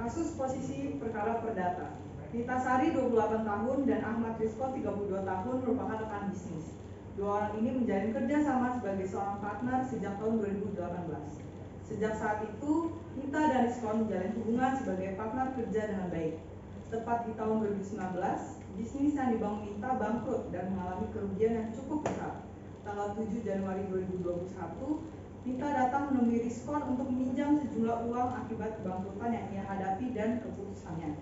Kasus posisi perkara perdata. Nita Sari 28 tahun dan Ahmad Rizko 32 tahun merupakan rekan bisnis. Dua orang ini menjalin kerjasama sebagai seorang partner sejak tahun 2018. Sejak saat itu, Nita dan Rizko menjalin hubungan sebagai partner kerja dengan baik. Tepat di tahun 2019, bisnis yang dibangun Nita bangkrut dan mengalami kerugian yang cukup besar. Tanggal 7 Januari 2021, Nita datang menemui Rizkon untuk meminjam sejumlah uang akibat kebangkrutan yang ia hadapi dan keputusannya.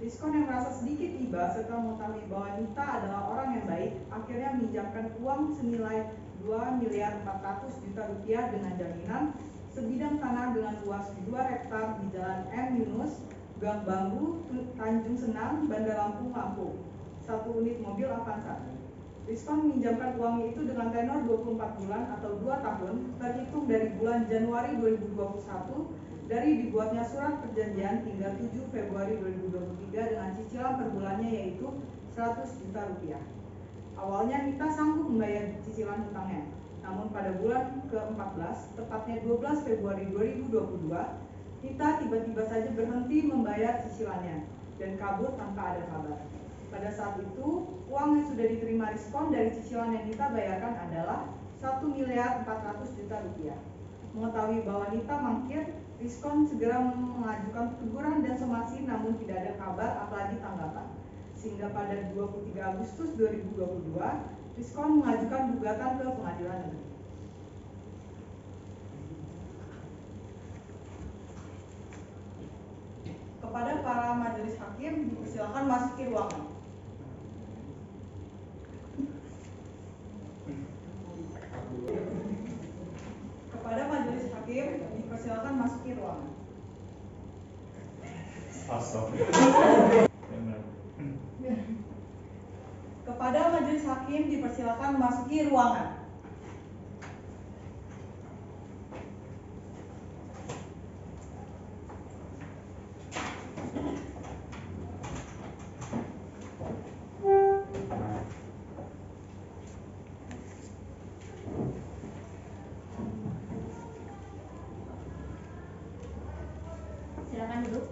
Rizkon yang merasa sedikit iba setelah mengetahui bahwa Nita adalah orang yang baik, akhirnya meminjamkan uang senilai 2.400.000.000 rupiah dengan jaminan sebidang tanah dengan luas 2 hektar di Jalan M. Yunus, Gang Bambu, Tanjung Senang, Bandar Lampung, Lampung. 1 unit mobil Avanza. Rizkon meminjamkan uangnya itu dengan tenor 24 bulan atau 2 tahun terhitung dari bulan Januari 2021 dari dibuatnya surat perjanjian hingga 7 Februari 2023 dengan cicilan per bulannya yaitu 100 juta rupiah. Awalnya Nita sanggup membayar cicilan hutangnya, namun pada bulan ke-14, tepatnya 12 Februari 2022, Nita tiba-tiba saja berhenti membayar cicilannya dan kabur tanpa ada kabar. Pada saat itu, uang yang sudah diterima Rizkon dari cicilan yang Nita bayarkan adalah 1.400.000.000 rupiah. Mengetahui bahwa Nita mangkir, Rizkon segera mengajukan teguran dan somasi namun tidak ada kabar apalagi tanggapan. Sehingga pada 23 Agustus 2022, Rizkon mengajukan gugatan ke pengadilan negeri. Kepada para majelis hakim, dipersilakan masuki ruangan. Kepada majelis hakim, dipersilakan masuki ruangan. Kepada majelis hakim, dipersilakan masuki ruangan. Silakan duduk.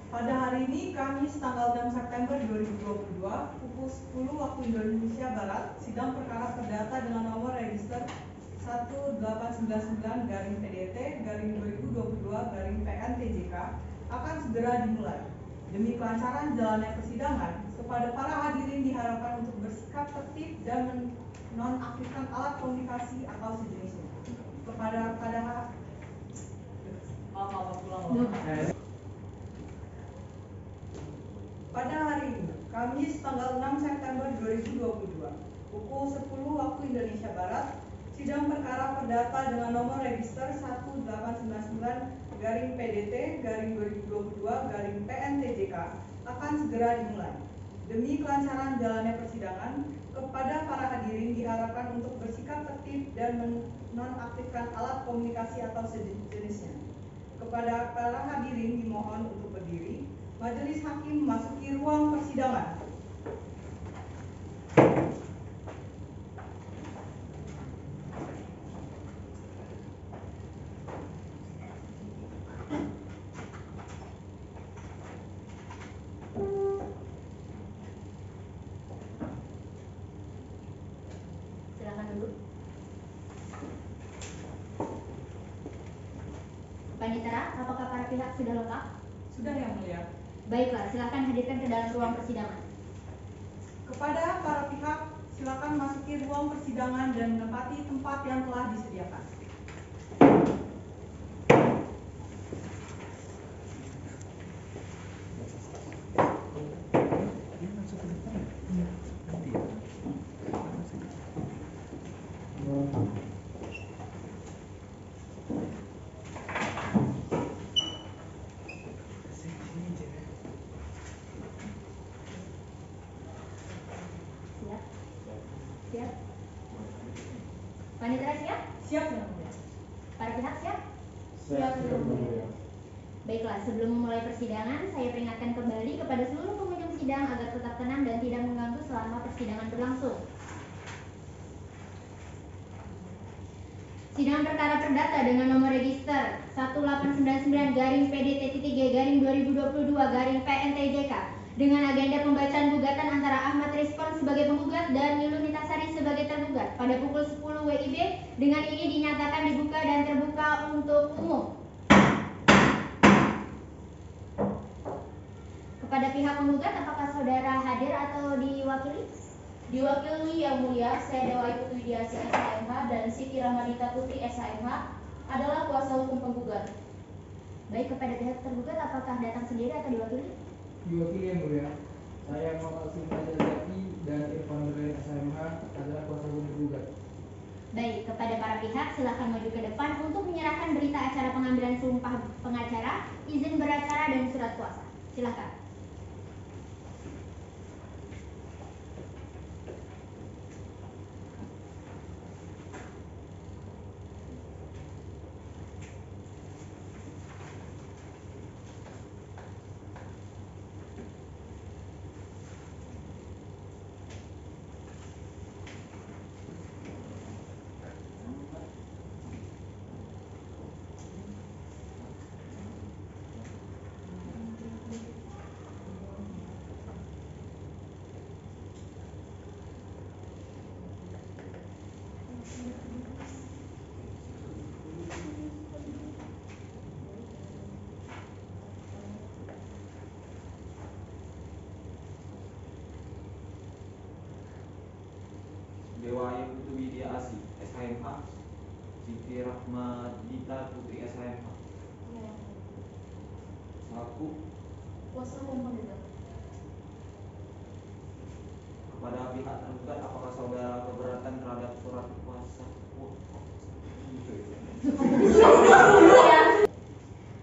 Pada hari ini, Kamis tanggal 6 September 2022, pukul 10 waktu Indonesia Barat, sidang perkara perdata dengan nomor register 1899-PDT-2022-PN-TJK akan segera dimulai. Demi kelancaran jalannya persidangan, kepada para hadirin diharapkan untuk bersikap tertib dan menonaktifkan alat komunikasi atau sejenisnya. Pada hari ini, Kamis tanggal 6 September 2022, pukul 10 waktu Indonesia Barat, sidang perkara perdata dengan nomor register 1899-PDT-2022-PN-TJK akan segera dimulai. Demi kelancaran jalannya persidangan, kepada para hadirin diharapkan untuk bersikap tertib dan menonaktifkan alat komunikasi atau sejenisnya. Kepada para hadirin dimohon untuk berdiri. Majelis hakim memasuki ruang persidangan. Silakan duduk. Panitera, apakah para pihak sudah lengkap? Sudah, Yang Mulia. Baiklah, silakan hadirkan ke dalam ruang persidangan. Kepada para pihak, silakan masuki ruang persidangan dan menempati tempat yang telah disediakan. Siap. Panitera siap? Siap, Yang Mulia. Para pihak siap? Siap, Yang Mulia. Baiklah, sebelum memulai persidangan, saya peringatkan kembali kepada seluruh pengunjung sidang agar tetap tenang dan tidak mengganggu selama persidangan berlangsung. Sidang perkara perdata dengan nomor register 1899-PDT-G-2022-PNTJK dengan agenda pembacaan gugatan antara Ahmad Rizkon sebagai penggugat dan Niluh Nitasari sebagai tergugat pada pukul 10 WIB. Dengan ini dinyatakan dibuka dan terbuka untuk umum. Kepada pihak penggugat, apakah saudara hadir atau diwakili? Diwakili Yang Mulia, saya Dewa Ibu Widiasi SHMH dan Siti Rahmadita Putri SHMH adalah kuasa hukum penggugat. Baik, kepada pihak tergugat, apakah datang sendiri atau diwakili? Diwakili Yang Mulia, saya Muhammad Sumaja Zaki dan Irfan Nuril SHMH adalah kuasa hukum tergugat. Baik, kepada para pihak silakan maju ke depan untuk menyerahkan berita acara pengambilan sumpah pengacara, izin beracara dan surat kuasa. Silakan. Dewa Ayu Putu Widya Asi SHMH, Siti Rahmadita Putri SHMH selaku Kuasa hukum penggugat. kepada pihak tergugat, apakah saudara keberatan terhadap surat kuasa?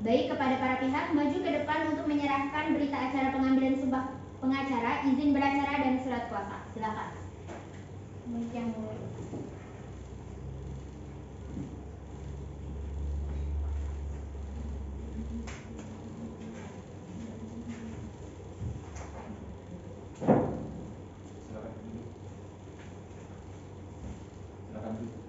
Baik, kepada para pihak maju ke depan untuk menyerahkan berita acara pengambilan sumpah pengacara, izin beracara dan surat kuasa. Silakan. Baik, Yang Mulia. Silakan duduk.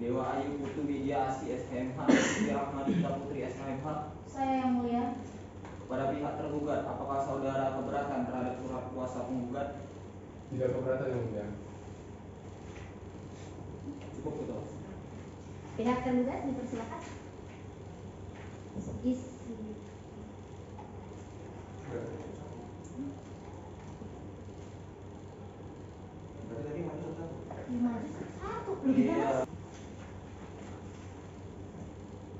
Dewa Ayu Putu Widya Asi SHMH, Siti Rahmadita Putri SHMH. Saya Yang Mulia, Kepada pihak tergugat, apakah saudara keberatan terhadap surat kuasa penggugat? Tidak keberatan Yang Mulia. Cukup betul. Pihak tergugat dipersilakan. Isi. Berarti tadi maju satu. Maju satu. Iya.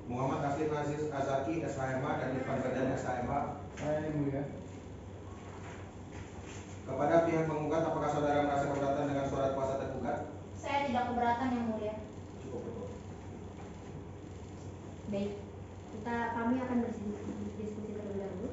Muhammad Asif Aziz Azaki SHMH dan Irfan Radan SHMH. Saya Yang Mulia. Kepada pihak penggugat, apakah saudara merasa keberatan dengan surat kuasa tergugat? saya tidak keberatan Yang Mulia. Cukup betul. Baik, kami akan berdiskusi terlebih dahulu.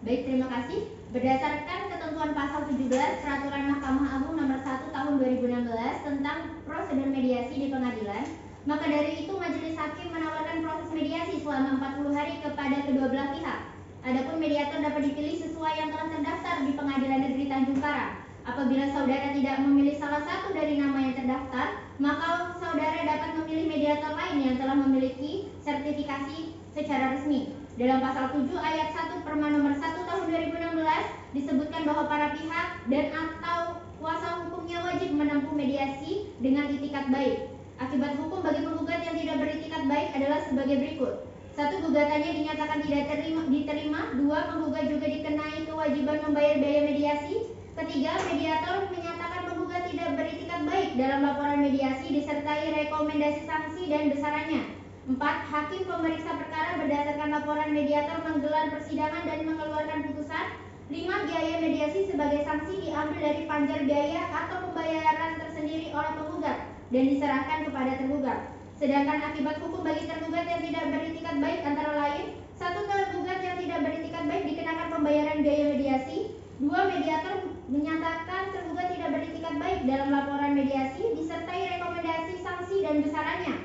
Baik, terima kasih. Berdasarkan ketentuan pasal 17 Peraturan Mahkamah Agung Nomor 1 Tahun 2016 tentang prosedur mediasi di pengadilan, maka dari itu Majelis Hakim menawarkan proses mediasi selama 40 hari kepada kedua belah pihak. Adapun mediator dapat dipilih sesuai yang telah terdaftar di Pengadilan Negeri Tanjung Karang. Apabila saudara tidak memilih salah satu dari nama yang terdaftar, maka saudara dapat memilih mediator lain yang telah memiliki sertifikasi secara resmi. Dalam pasal 7 ayat 1 Perma nomor 1 tahun 2016 disebutkan bahwa para pihak dan atau kuasa hukumnya wajib menempuh mediasi dengan itikat baik. Akibat hukum bagi penggugat yang tidak beritikat baik adalah sebagai berikut. 1. Gugatannya dinyatakan tidak diterima. 2. Penggugat juga dikenai kewajiban membayar biaya mediasi. Ketiga, mediator menyatakan penggugat tidak beritikat baik dalam laporan mediasi disertai rekomendasi sanksi dan besarannya. 4. Hakim pemeriksa perkara berdasarkan laporan mediator menggelar persidangan dan mengeluarkan putusan. 5. Biaya mediasi sebagai sanksi diambil dari panjar biaya atau pembayaran tersendiri oleh penggugat dan diserahkan kepada tergugat. Sedangkan akibat hukum bagi tergugat yang tidak beritikat baik antara lain: 1. Tergugat yang tidak beritikat baik dikenakan pembayaran biaya mediasi. 2. Mediator menyatakan tergugat tidak beritikat baik dalam laporan mediasi disertai rekomendasi sanksi dan besarannya.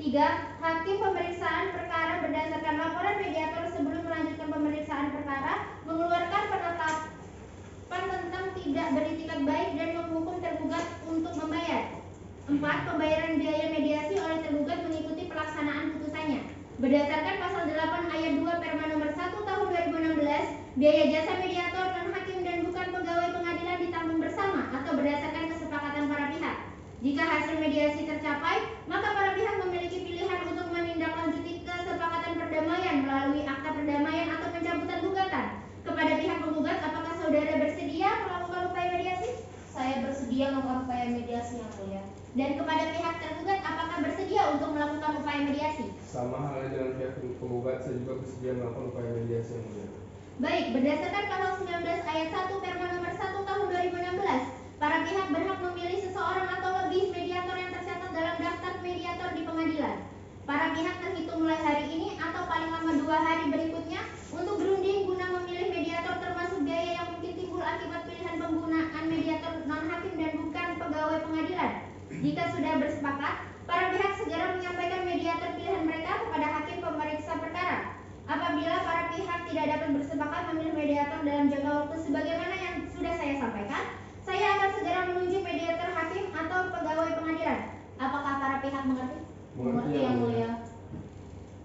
3. Hakim pemeriksaan perkara berdasarkan laporan mediator sebelum melanjutkan pemeriksaan perkara mengeluarkan penetapan tentang tidak beritikat baik dan menghukum tergugat untuk membayar. 4. Pembayaran biaya mediasi oleh tergugat mengikuti pelaksanaan putusannya. Berdasarkan pasal 8 ayat 2 Perma nomor 1 tahun 2016, biaya jasa mediator non hakim dan bukan pegawai pengadilan ditanggung bersama atau berdasarkan kesepakatan para pihak. Jika hasil mediasi tercapai, maka para pihak memiliki pilihan untuk menindaklanjuti kesepakatan perdamaian melalui akta perdamaian atau pencabutan gugatan. Kepada pihak penggugat, apakah saudara bersedia melakukan upaya mediasi? Saya bersedia melakukan upaya mediasi yang mulia. Dan kepada pihak tergugat, apakah bersedia untuk melakukan upaya mediasi? Sama halnya dengan pihak penggugat, saya juga bersedia melakukan upaya mediasi yang mulia. Baik, berdasarkan pasal 19 ayat 1 Perma nomor 1 tahun 2016, para pihak berhak memilih seseorang atau lebih mediator yang tercatat dalam daftar mediator di pengadilan. Para pihak terhitung mulai hari ini atau paling lama 2 hari berikutnya untuk berunding guna memilih mediator termasuk biaya yang mungkin timbul akibat pilihan penggunaan mediator non hakim dan bukan pegawai pengadilan. Jika sudah bersepakat, para pihak segera menyampaikan mediator pilihan mereka kepada hakim pemeriksa perkara. Apabila para pihak tidak dapat bersepakat memilih mediator dalam jangka waktu sebagaimana yang sudah saya sampaikan, saya akan segera menunjuk mediator hakim atau pegawai pengadilan. Apakah para pihak mengerti? Mengerti yang mulia.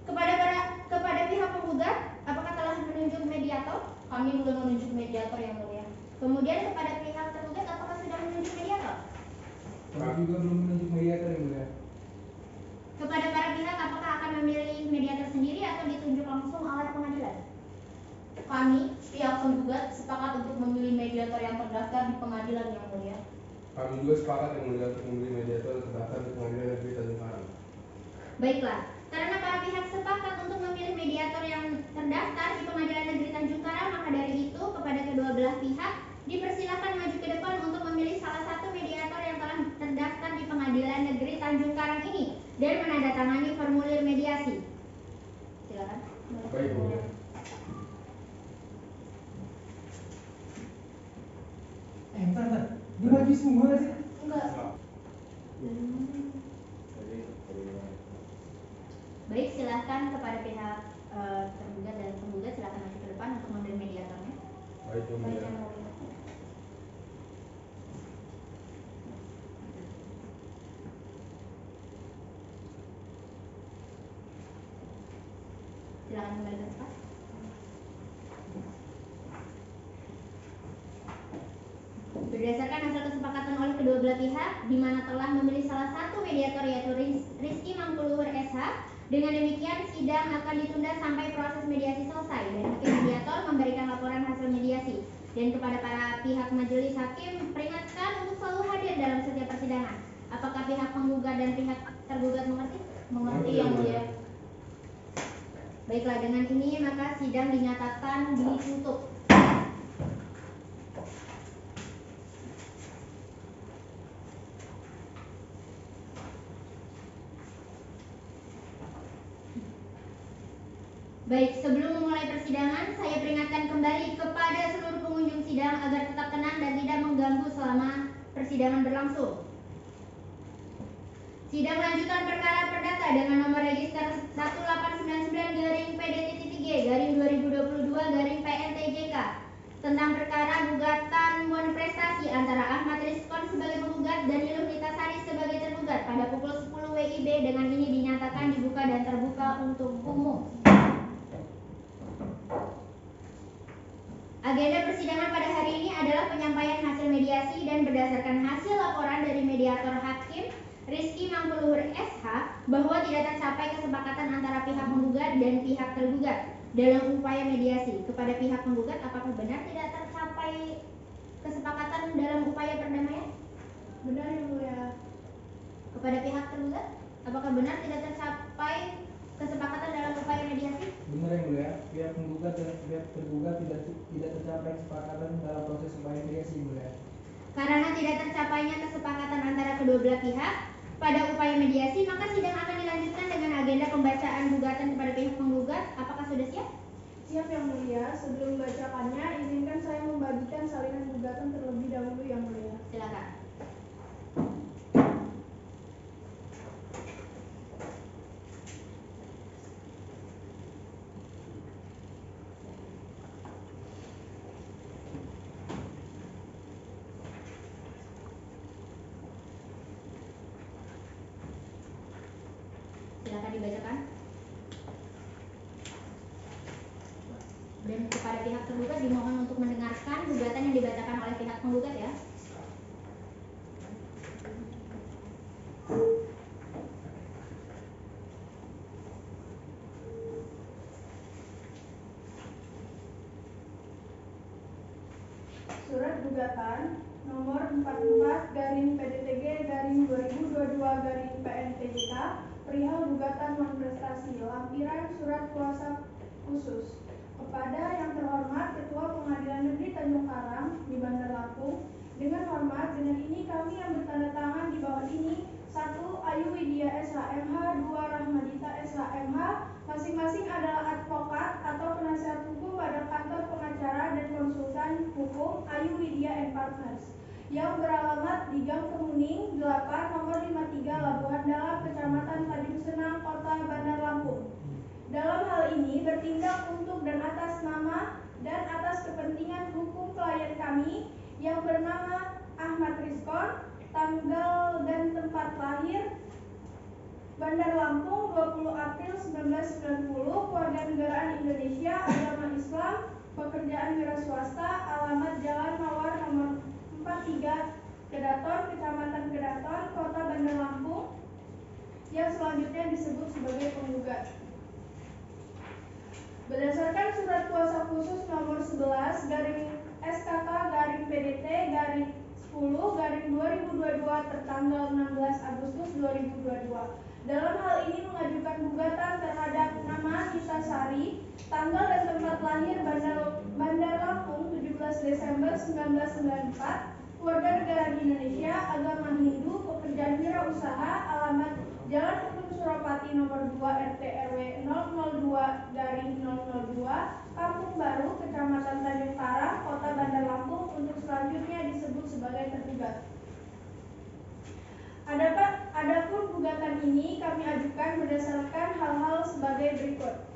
Kepada pihak penggugat, apakah telah menunjuk mediator? Kami belum menunjuk mediator yang mulia. Kemudian kepada pihak tergugat, apakah sudah menunjuk mediator? Kami juga belum menunjuk mediator yang mulia. Kepada para pihak, apakah akan memilih mediator sendiri atau ditunjuk langsung oleh pengadilan? Kami, pihak penggugat, sepakat untuk memilih mediator yang terdaftar di pengadilan yang mulia. Kami juga sepakat yang mulia untuk memilih mediator yang terdaftar di Pengadilan Negeri Tanjung Karang. Baiklah, karena para pihak sepakat untuk memilih mediator yang terdaftar di Pengadilan Negeri Tanjung Karang, maka dari itu kepada kedua belah pihak dipersilakan maju ke depan untuk memilih salah satu mediator yang telah terdaftar di Pengadilan Negeri Tanjung Karang ini dan menandatangani formulir mediasi. Silakan. Baik, yang mulia. Bentar. Ini maju semua sih. Enggak. Baik, silakan kepada pihak tergugat dan penggugat, silakan maju ke depan untuk memilih mediatornya. Baik, yang Baik mulia. yang mulia. Silakan kembali ke tempat. Berdasarkan hasil kesepakatan oleh kedua belah pihak, di mana telah memilih salah satu mediator yaitu Rizky Mangkuluhur SH, dengan demikian sidang akan ditunda sampai proses mediasi selesai dan hakim mediator memberikan laporan hasil mediasi. Dan kepada para pihak majelis hakim, peringatkan untuk selalu hadir dalam setiap persidangan. Apakah pihak penggugat dan pihak tergugat mengerti? Mengerti yang mulia. Baiklah, dengan ini maka sidang dinyatakan ditutup. Baik, sebelum memulai persidangan, saya peringatkan kembali kepada seluruh pengunjung sidang agar tetap tenang dan tidak mengganggu selama persidangan berlangsung. Sidang lanjutan perkara perdata dengan nomor register 1899-P-3G-2022-PNTJK tentang perkara gugatan bonprestasi antara Ahmad Rizkon sebagai penggugat dan Niluh Nitasari sebagai tergugat pada pukul 10 WIB dengan ini dinyatakan dibuka dan terbuka untuk umum. Agenda persidangan pada hari ini adalah penyampaian hasil mediasi dan berdasarkan hasil laporan dari mediator hakim Rizky Mangkuluhur SH bahwa tidak tercapai kesepakatan antara pihak penggugat dan pihak tergugat dalam upaya mediasi. Kepada pihak penggugat, apakah benar tidak tercapai kesepakatan dalam upaya perdamaian? Benar yang mulia. Kepada pihak tergugat, apakah benar tidak tercapai kesepakatan dalam upaya mediasi? Benar yang mulia, pihak penggugat dan pihak tergugat tidak tercapai kesepakatan dalam proses upaya mediasi yang mulia. Karena tidak tercapainya kesepakatan antara kedua belah pihak pada upaya mediasi, maka sidang akan dilanjutkan dengan agenda pembacaan gugatan kepada pihak penggugat. Apakah sudah siap? Siap yang mulia. Sebelum membacakannya, izinkan saya membagikan salinan gugatan terlebih dahulu yang mulia. Silakan. silakan dibacakan. Dan kepada pihak tergugat dimohon untuk mendengarkan gugatan yang dibacakan oleh pihak penggugat ya. Surat gugatan nomor 44/PDTG/2022/PNTJK perihal gugatan non-prestasi lampiran surat kuasa khusus kepada yang terhormat Ketua Pengadilan Negeri Tanjung Karang di Bandar Lampung. Dengan hormat, dengan ini kami yang bertanda tangan di bawah ini: 1. Ayu Widya SHMH, 2. Rahmadita SHMH, masing-masing adalah advokat atau penasihat hukum pada kantor pengacara dan konsultan hukum Ayu Widya & Partners yang beralamat di Gang Kemuning 8 nomor 53 Labuhan Dalam, Kecamatan Tanjung Senang, Kota Bandar Lampung. Dalam hal ini bertindak untuk dan atas nama dan atas kepentingan hukum klien kami yang bernama Ahmad Rizkon, tanggal dan tempat lahir Bandar Lampung 20 April 1990, kewarganegaraan Indonesia, agama Islam, pekerjaan wira swasta, alamat Jalan Mawar nomor 43 Kedaton, Kecamatan Kedaton, Kota Bandar Lampung, yang selanjutnya disebut sebagai penggugat. Berdasarkan surat kuasa khusus nomor 11/SKK/PDT/10/2022 tertanggal 16 Agustus 2022. Dalam hal ini mengajukan gugatan terhadap nama Nita Sari, tanggal dan tempat lahir Bandar Lampung 17 Desember 1994, keluarga negara Indonesia, agama Hindu, pekerjaan wirausaha, alamat Jalan Hukum Suropati nomor 2 RT RW 002/002, Kampung Baru, Kecamatan Tanjung Karang, Kota Bandar Lampung, untuk selanjutnya disebut sebagai tergugat. Adapun gugatan ini kami ajukan berdasarkan hal-hal sebagai berikut.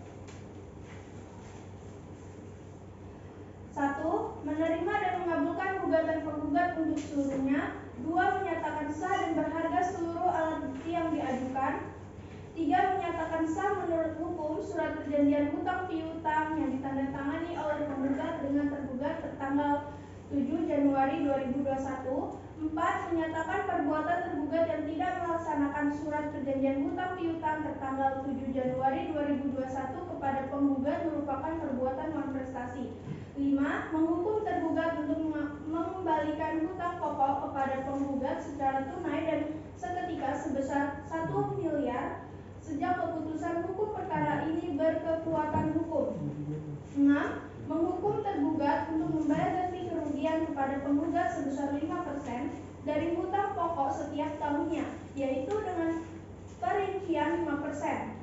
1. Menerima dan mengabulkan gugatan penggugat untuk seluruhnya. 2. Menyatakan sah dan berharga seluruh alat bukti yang diajukan. 3. Menyatakan sah menurut hukum surat perjanjian hutang piutang yang ditandatangani oleh penggugat dengan tergugat tertanggal 7 Januari 2021. 4. Menyatakan perbuatan tergugat yang tidak melaksanakan surat perjanjian hutang piutang tertanggal 7 Januari 2021 kepada penggugat merupakan perbuatan non-prestasi. 5. Menghukum tergugat untuk mengembalikan hutang pokok kepada penggugat secara tunai dan seketika sebesar 1 miliar sejak keputusan hukum perkara ini berkekuatan hukum. 6. Menghukum tergugat untuk membayar ganti kerugian kepada penggugat sebesar 5% dari hutang pokok setiap tahunnya, yaitu dengan perincian 5%.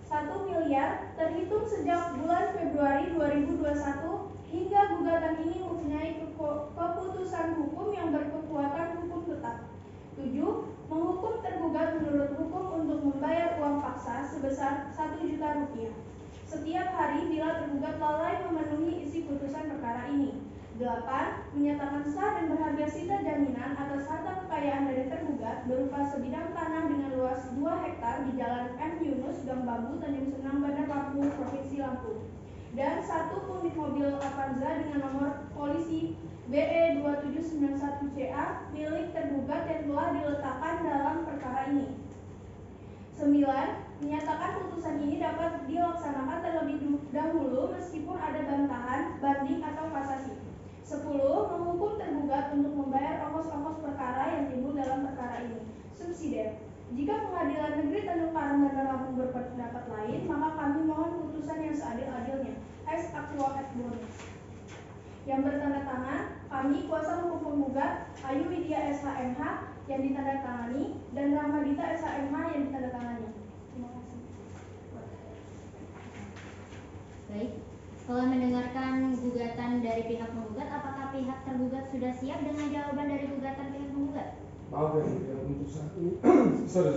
1 miliar terhitung sejak bulan Februari 2021 hingga gugatan ini mempunyai keputusan hukum yang berkekuatan hukum tetap. 7. Menghukum tergugat menurut hukum untuk membayar uang paksa sebesar 1 juta rupiah setiap hari bila tergugat lalai memenuhi isi putusan perkara ini. 8. Menyatakan sah dan berharga sita jaminan atas harta kekayaan dari tergugat berupa sebidang tanah dengan luas 2 hektar di Jalan M. Yunus, Gang Bambu, Tanjung Senang, Bandar Lampung, Provinsi Lampung, dan 1 unit mobil Avanza dengan nomor polisi BE 2791CA milik tergugat yang telah diletakkan dalam perkara ini. 9. Menyatakan putusan ini dapat dilaksanakan terlebih dahulu meskipun ada bantahan, banding atau kasasi. 10. Menghukum tergugat untuk membayar ongkos-ongkos perkara yang timbul dalam perkara ini. Subsidiar. Jika Pengadilan Negeri Tanjung Karang Bandar Lampung berpendapat lain, maka kami mohon putusan yang seadil-adilnya. Ex Aqua et Bonis. Yang bertanda tangan, kami kuasa hukum penggugat Ayu Widya SHMH yang ditandatangani dan Rahmadita SHMH yang ditandatangani. Terima kasih. Baik, setelah mendengarkan gugatan dari pihak penggugat, apakah pihak tergugat sudah siap dengan jawaban dari gugatan pihak penggugat? Maaf ya, untuk saat ini. sorry.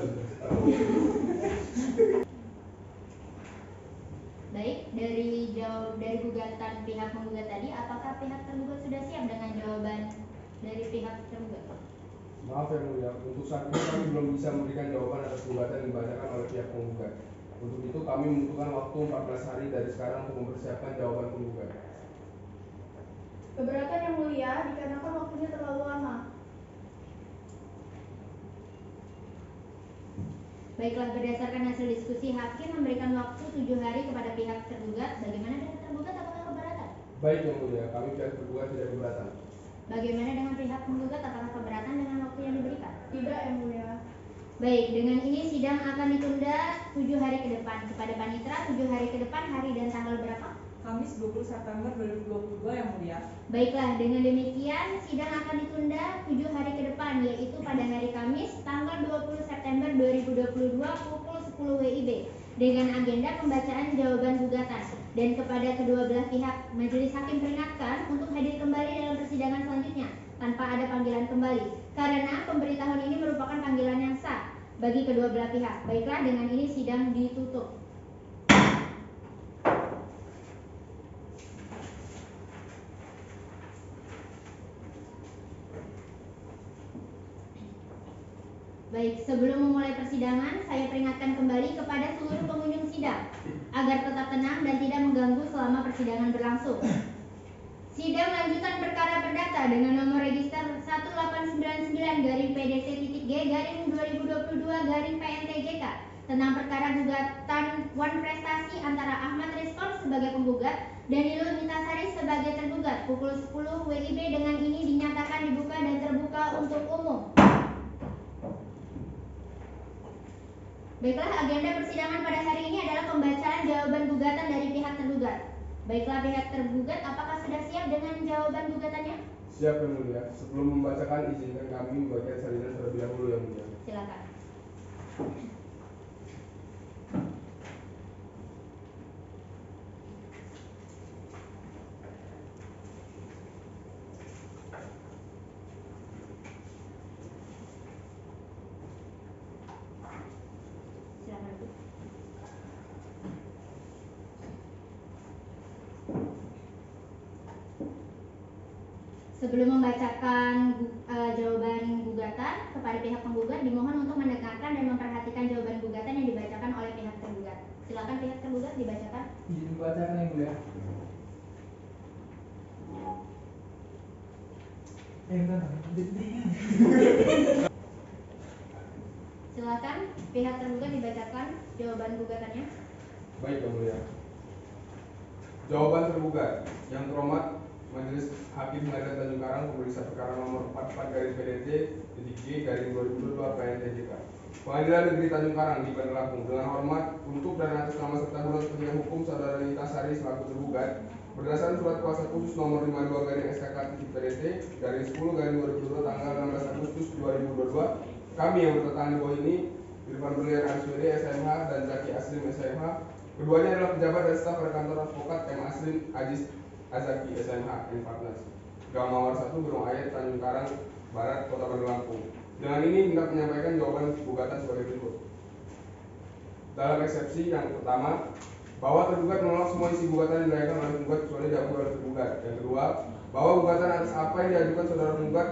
Baik, dari gugatan pihak penggugat tadi, apakah pihak tergugat sudah siap dengan jawaban dari pihak tergugat? Maaf yang mulia, untuk saat ini kami belum bisa memberikan jawaban atas gugatan yang dibacakan oleh pihak penggugat. Untuk itu kami membutuhkan waktu 14 hari dari sekarang untuk mempersiapkan jawaban penggugat. Keberatan yang mulia, dikarenakan waktunya terlalu lama. Baiklah, berdasarkan hasil diskusi, hakim memberikan waktu 7 hari kepada pihak tergugat. Bagaimana dengan tergugat? Apakah keberatan? Baik yang mulia, kami pihak tergugat tidak keberatan. Bagaimana dengan pihak penggugat? Apakah keberatan dengan waktu yang diberikan? Tidak yang mulia. Baik, dengan ini sidang akan ditunda 7 hari ke depan. Kepada Panitra, 7 hari ke depan, hari dan tanggal berapa? Kamis 20 September 2022 yang mulia. Baiklah, dengan demikian sidang akan ditunda 7 hari ke depan, yaitu pada hari Kamis tanggal 20 September 2022 pukul 10 WIB dengan agenda pembacaan jawaban gugatan. Dan kepada kedua belah pihak, majelis hakim peringatkan untuk hadir kembali dalam persidangan selanjutnya tanpa ada panggilan kembali, karena pemberitahuan ini merupakan panggilan yang sah bagi kedua belah pihak. Baiklah, dengan ini sidang ditutup. Baik, sebelum memulai persidangan, saya peringatkan kembali kepada seluruh pengunjung sidang agar tetap tenang dan tidak mengganggu selama persidangan berlangsung. Sidang lanjutan perkara perdata dengan nomor register 1899-PDC-G-2022-PNTJK tentang perkara gugatan Wan Prestasi antara Ahmad Rizkon sebagai penggugat dan Niluh Nitasari sebagai tergugat pukul 10 WIB dengan ini dinyatakan dibuka dan terbuka untuk umum. Baiklah, agenda persidangan pada hari ini adalah pembacaan jawaban gugatan dari pihak tergugat. Baiklah, pihak tergugat, apakah sudah siap dengan jawaban gugatannya? Siap yang mulia. Sebelum membacakan, izinkan kami membaca salinan terlebih dahulu yang mulia. Silakan. Silakan, Bu. Sebelum membacakan jawaban gugatan kepada pihak penggugat, dimohon untuk mendengarkan dan memperhatikan jawaban gugatan yang dibacakan oleh pihak tergugat. Silakan pihak tergugat dibacakan. Izin dibacakan yang mulia. Bentar. Silakan pihak tergugat dibacakan jawaban gugatannya. Baik yang mulia. Jawaban tergugat. Yang terhormat Majelis Hakim Pengadilan Tanjung Karang, pemeriksa perkara nomor 44/PDC-G-2022-PNTJK. Pengadilan Negeri Tanjung Karang di Bandar Lampung, dengan hormat untuk dan atas nama serta guna kepentingan hukum saudara Nitasari selaku tergugat, berdasarkan surat kuasa khusus nomor 52/SKK-PDT-10/2022 tanggal 16 Agustus 2022, kami yang bertentangan di bawah ini, Irfan Berlian Ariswede SMH dan Zaki Aslim SMH, keduanya adalah pejabat dan staf pada kantor advokat M. Aslim Aziz Azaki SMH and Partners, Gang Mawar 1, Gunung Ayat, Tanjung Karang Barat, Kota Bandar Lampung. Dengan ini hendak menyampaikan jawaban gugatan sebagai berikut. Dalam eksepsi yang pertama, bahwa tergugat menolak semua isi gugatan yang dilayangkan oleh penggugat kecuali diakui oleh tergugat. Yang kedua, bahwa gugatan atas apa yang diajukan saudara penggugat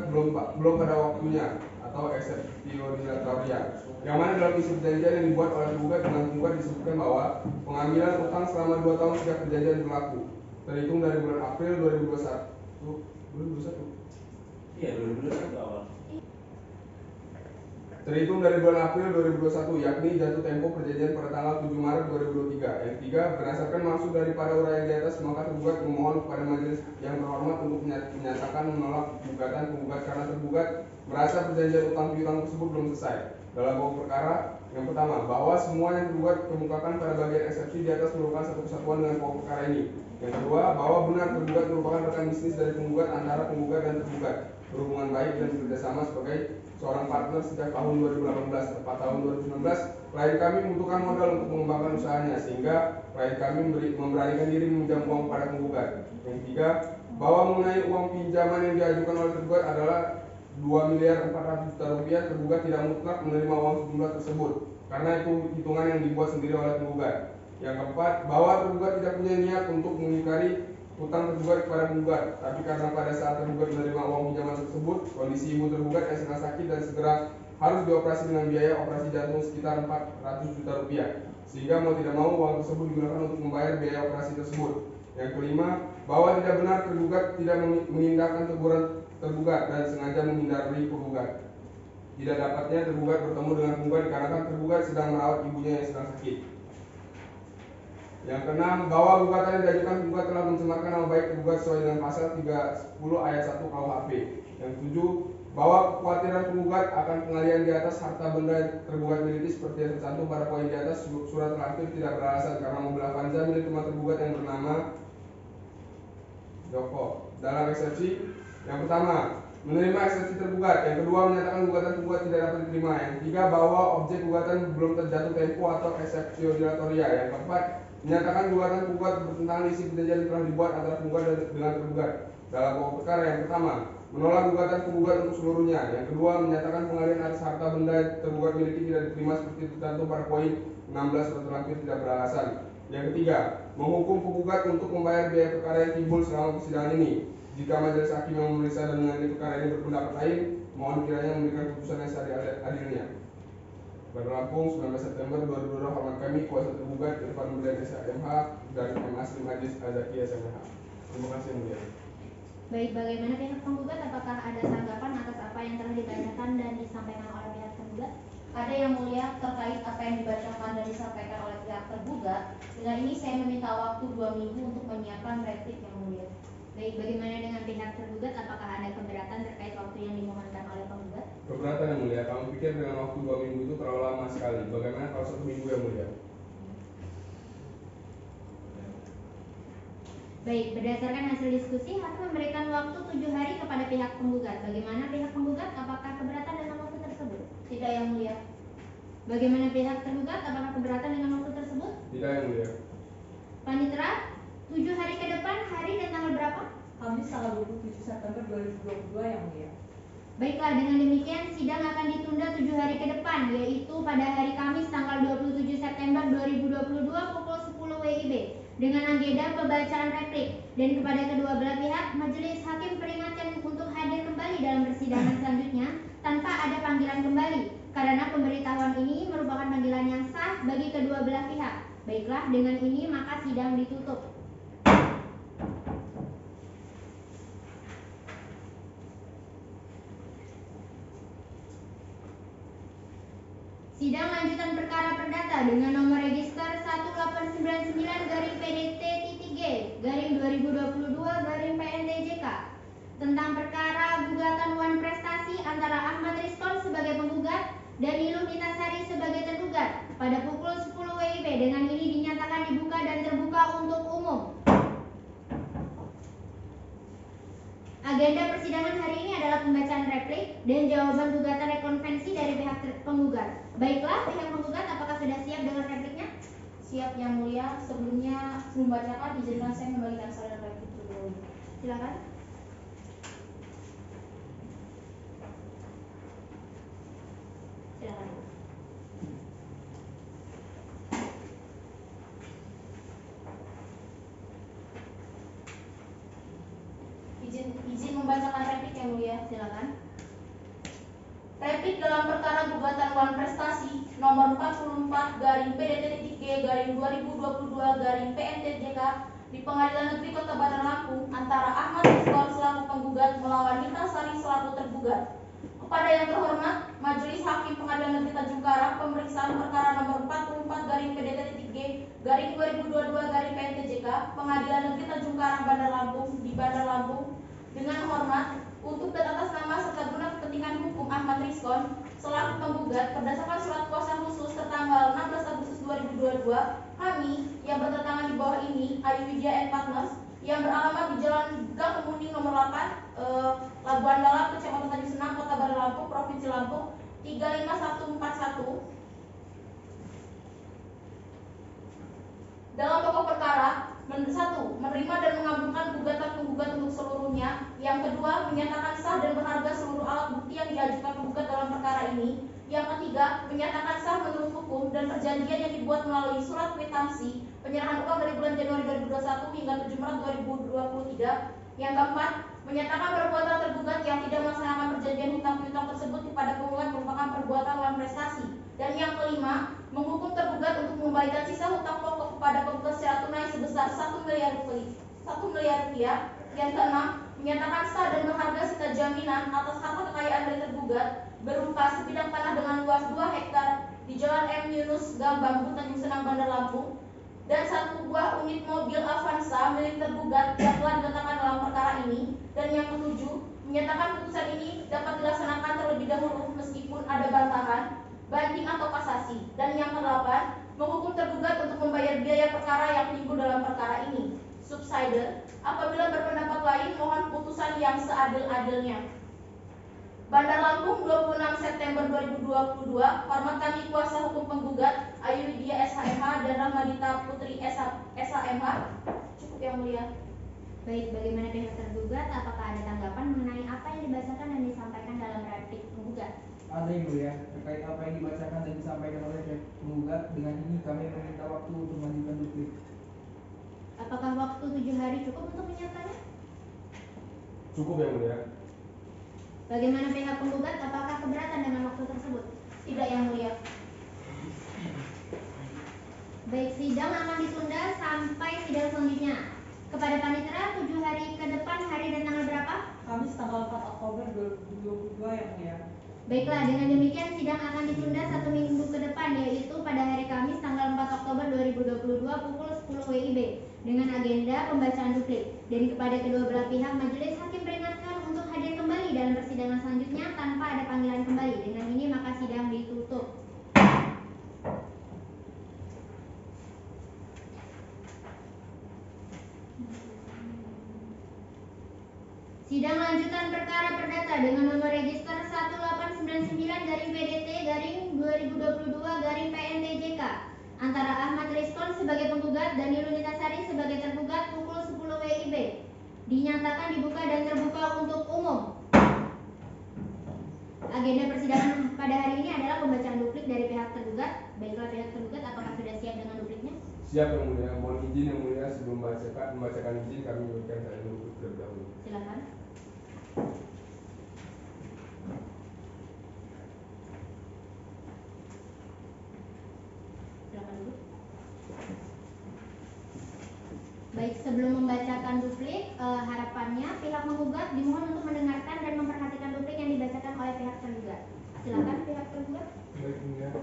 belum pada waktunya atau exceptio dilatoria, yang mana dalam isi perjanjian yang dibuat oleh tergugat dengan penggugat disebutkan bahwa pengambilan utang selama 2 tahun sejak perjanjian berlaku terhitung dari bulan April 2021. Iya, 2021 awal. Terhitung dari bulan April 2021, yakni jatuh tempo perjanjian pada tanggal 7 Maret 2023. Yang ketiga, berdasarkan maksud daripada uraian di atas, maka tergugat memohon kepada majelis yang terhormat untuk menyatakan menolak gugatan penggugat karena tergugat merasa perjanjian utang piutang tersebut belum selesai. Dalam pokok perkara, yang pertama, bahwa semua yang tergugat kemukakan pada bagian eksepsi di atas merupakan satu kesatuan dengan pokok perkara ini. Yang kedua, bahwa benar tergugat merupakan rekan bisnis dari penggugat antara penggugat dan tergugat, berhubungan baik dan bekerjasama sebagai seorang partner sejak tahun 2018. Tepat tahun 2019, klien kami membutuhkan modal untuk mengembangkan usahanya, sehingga klien kami memberanikan diri meminjam uang pada penggugat. Yang ketiga, bahwa mengenai uang pinjaman yang diajukan oleh tergugat adalah 2.400.000.000 rupiah, tergugat tidak mutlak menerima uang sejumlah tersebut, karena itu hitungan yang dibuat sendiri oleh penggugat. Yang keempat, bahwa tergugat tidak punya niat untuk mengingkari hutang tergugat kepada penggugat, tapi karena pada saat tergugat menerima uang pinjaman tersebut, kondisi ibu tergugat yang sedang sakit dan segera harus dioperasi dengan biaya operasi jantung sekitar 400 juta rupiah, sehingga mau tidak mau uang tersebut digunakan untuk membayar biaya operasi tersebut. Yang kelima, bahwa tidak benar tergugat tidak mengindahkan teguran tergugat dan sengaja menghindari penggugat. Tidak dapatnya tergugat bertemu dengan penggugat dikarenakan tergugat sedang merawat ibunya yang sedang sakit. Yang keenam, bahwa gugatan yang diajukan penggugat telah mencemarkan nama baik tergugat sesuai dengan pasal 310 ayat 1 KUHP. Yang ketujuh, bahwa kekhawatiran penggugat akan pengalihan di atas harta benda tergugat miliki seperti yang tercantum pada poin di atas surat terakhir tidak beralasan karena mobil Avanza milik teman tergugat yang bernama Joko. Dalam eksepsi, yang pertama, menerima eksepsi tergugat. Yang kedua, menyatakan gugatan penggugat tidak dapat diterima. Yang ketiga, bahwa objek gugatan belum terjatuh tempo atau exceptio dilatoria. Yang keempat, menyatakan gugatan penggugat bertentangan isi perjanjian yang telah dibuat antara penggugat dengan tergugat. Dalam pokok perkara, yang pertama, menolak gugatan penggugat untuk seluruhnya. Yang kedua, menyatakan pengalihan atas harta benda tergugat miliki tidak diterima seperti tercantum pada poin 16 surat terakhir tidak beralasan. Yang ketiga, menghukum penggugat untuk membayar biaya perkara yang timbul selama persidangan ini. Jika majelis hakim yang memeriksa dan menangani perkara ini berpendapat lain, mohon kiranya memberikan putusan yang seadil-adilnya. Bandar Lampung, 19 September 2022. Hormat kami, kuasa tergugat Irfan Nurdin SHMH dan M. Aslim Aziz Azaki SMH. Terima kasih yang mulia. Baik, bagaimana pihak penggugat? Apakah ada tanggapan atas apa yang telah dibacakan dan disampaikan oleh pihak tergugat? Ada yang mulia, terkait apa yang dibacakan dan disampaikan oleh pihak tergugat. Dengan ini saya meminta waktu 2 minggu untuk menyiapkan replik yang mulia. Baik, bagaimana dengan pihak tergugat? Apakah ada keberatan terkait waktu yang dimohonkan oleh penggugat? Keberatan yang mulia, kami pikir dengan waktu 2 minggu itu terlalu lama sekali. Bagaimana kalau 1 minggu yang mulia? Baik, berdasarkan hasil diskusi, hakim memberikan waktu 7 hari kepada pihak penggugat. Bagaimana pihak penggugat? Apakah keberatan dengan waktu tersebut? Tidak yang mulia. Bagaimana pihak tergugat? Apakah keberatan dengan waktu tersebut? Tidak yang mulia. Panitera, 7 hari ke depan, hari dan tanggal berapa? Kamis tanggal 27 September 2022 yang mulia. Baiklah, dengan demikian sidang akan ditunda 7 hari ke depan, yaitu pada hari Kamis tanggal 27 September 2022 pukul 10 WIB dengan agenda pembacaan replik. Dan kepada kedua belah pihak, majelis hakim peringatkan untuk hadir kembali dalam persidangan selanjutnya tanpa ada panggilan kembali, karena pemberitahuan ini merupakan panggilan yang sah bagi kedua belah pihak. Baiklah, dengan ini maka sidang ditutup. Sidang lanjutan perkara perdata dengan nomor register 1899-PDT-G-2022-PNTJK tentang perkara gugatan Wan Prestasi antara Ahmad Rizkon sebagai penggugat dan Niluh Nitasari sebagai tergugat pada pukul 10 WIB. Dengan ini dinyatakan dibuka dan terbuka untuk umum. Agenda persidangan hari ini adalah pembacaan replik dan jawaban gugatan rekonvensi dari pihak penggugat. Baiklah, pihak penggugat apakah sudah siap dengan repliknya? Siap yang mulia. Sebelum membacakan, izinkan saya membagikan salinan replik terlebih dahulu. Silakan. Silakan. Izin membacakan replik yang mulia. Silakan. Replik dalam perkara gugatan Wan Prestasi nomor 44-PDT-G-2022-PNTJK di Pengadilan Negeri Kota Bandar Lampung antara Ahmad Rizkon selaku penggugat melawan Nitasari selaku tergugat. Kepada yang terhormat Majelis Hakim Pengadilan Negeri Tanjung Karang, pemeriksaan perkara nomor 44-PDT-G-2022-PNTJK Pengadilan Negeri Tanjung Karang Bandar Lampung di Bandar Lampung. Dengan hormat, untuk dan atas nama serta guna kepentingan hukum Ahmad Rizkon selaku penggugat berdasarkan surat kuasa khusus tertanggal 16 Agustus 2022, kami yang bertentangan di bawah ini, Ayu Widya and Partners, yang beralamat di Jalan Gang Kemuning nomor 8, Labuan Dalam, Kecamatan Tanjung Senang, Kota Bandar Lampung, Provinsi Lampung, 35141. Dalam pokok perkara, 1. Menerima dan mengabulkan gugatan penggugat untuk seluruhnya. Yang kedua, menyatakan sah dan berharga seluruh alat bukti yang diajukan penggugat dalam perkara ini. Yang ketiga, menyatakan sah menurut hukum dan perjanjian yang dibuat melalui surat kwitansi penyerahan uang dari bulan Januari 2021 hingga 7 Maret 2023. Yang keempat, menyatakan perbuatan tergugat yang tidak melaksanakan perjanjian hutang piutang tersebut kepada penggugat merupakan perbuatan lawan prestasi. Dan yang kelima, menghukum tergugat untuk mengembalikan sisa hutang pokok kepada penggugat secara tunai sebesar 1 miliar rupiah. Yang keenam, menyatakan sah dan berharga sita jaminan atas harta kekayaan dari tergugat berupa sebidang tanah dengan luas 2 hektar di Jalan M. Yunus Gambang, Tanjung Senang, Bandar Lampung, dan 1 buah unit mobil Avanza milik tergugat yang telah diletakkan dalam perkara ini. Dan yang ketujuh, menyatakan putusan ini dapat dilaksanakan terlebih dahulu meskipun ada bantahan, banding atau kasasi. Dan yang kedelapan, menghukum tergugat untuk membayar biaya perkara yang timbul dalam perkara ini. Subsider, apabila berpendapat lain, mohon putusan yang seadil-adilnya. Bandar Lampung, 26 September 2022. Hormat kami kuasa hukum penggugat Ayu Widya SHMH dan Rahmadita Putri SHMH. Cukup yang mulia. Baik, bagaimana pihak tergugat? Apakah ada tanggapan mengenai apa yang dibacakan dan disampaikan dalam replik penggugat? Ada yang mulia, terkait apa yang dibacakan dan disampaikan oleh pihak penggugat, dengan ini kami meminta waktu untuk mengajukan duplik. Apakah waktu 7 hari cukup untuk menyertanya? Cukup yang mulia. Bagaimana pihak penggugat? Apakah keberatan dengan waktu tersebut? Tidak yang mulia. Baik, sidang akan ditunda sampai sidang selanjutnya. Kepada panitera, 7 hari ke depan, hari dan tanggal berapa? Kamis tanggal 4 Oktober 2022 yang mulia. Baiklah, dengan demikian sidang akan ditunda 1 minggu ke depan, yaitu pada hari Kamis tanggal 4 Oktober 2022 pukul 10 WIB dengan agenda pembacaan duplik. Dan kepada kedua belah pihak, majelis hakim peringatkan untuk hadir kembali dalam persidangan selanjutnya tanpa ada panggilan kembali. Dengan ini maka sidang ditutup. Sidang lanjutan perkara perdata dengan nomor register 1899-PDT-2022-PNTJK antara Ahmad Rizkon sebagai penggugat dan Nilunita Sari sebagai tergugat pukul 10 WIB. Dinyatakan dibuka dan terbuka untuk umum. Agenda persidangan pada hari ini adalah pembacaan duplik dari pihak tergugat. Baiklah, pihak tergugat, apakah sudah siap dengan dupliknya? Siap yang mulia. Mohon izin yang mulia, sebelum membacakan izin kami memberikan saya dulu terlebih dahulu. Silakan. Silakan dulu. Baik, sebelum membacakan duplik, harapannya pihak menggugat dimohon untuk mendengarkan dan memperhatikan duplik yang dibacakan oleh pihak tergugat. Silakan pihak tergugat. Baik, mulia.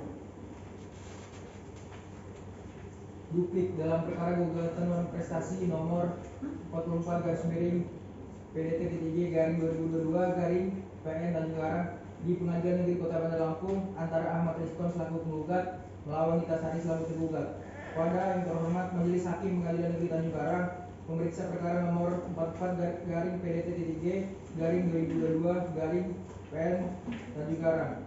Duplik dalam perkara gugatan non prestasi nomor 44-PDT-TJ-2022-PN Tanjung Karang di Pengadilan Negeri Kota Bandar Lampung antara Ahmad Rizkon selaku penggugat melawan Nita Sari selaku tergugat. Pada yang terhormat Majelis Hakim Pengadilan Negeri Tanjung Karang memeriksa perkara nomor 44-PDT-TJ-2022-PN Tanjung Karang.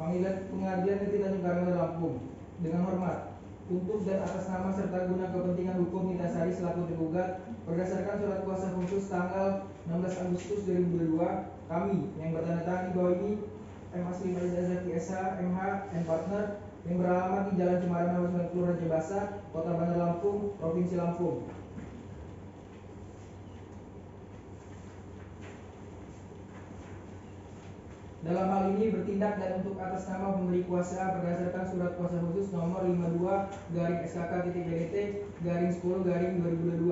Pengadilan Negeri Tanjung Karang Bandar Lampung. Dengan hormat, untuk dan atas nama serta guna kepentingan hukum Nita Sari selaku tergugat berdasarkan surat kuasa khusus tanggal 16 Agustus 2022, kami yang bertanda tangan di bawah ini M. Asli Maria Zaki SH MH and partner yang beralamat di Jalan Cemara Nomor 90 Raja Basa, Kota Bandar Lampung, Provinsi Lampung. Dalam hal ini bertindak dan untuk atas nama pemberi kuasa berdasarkan surat kuasa khusus nomor 52-SKK-PDT-10-2022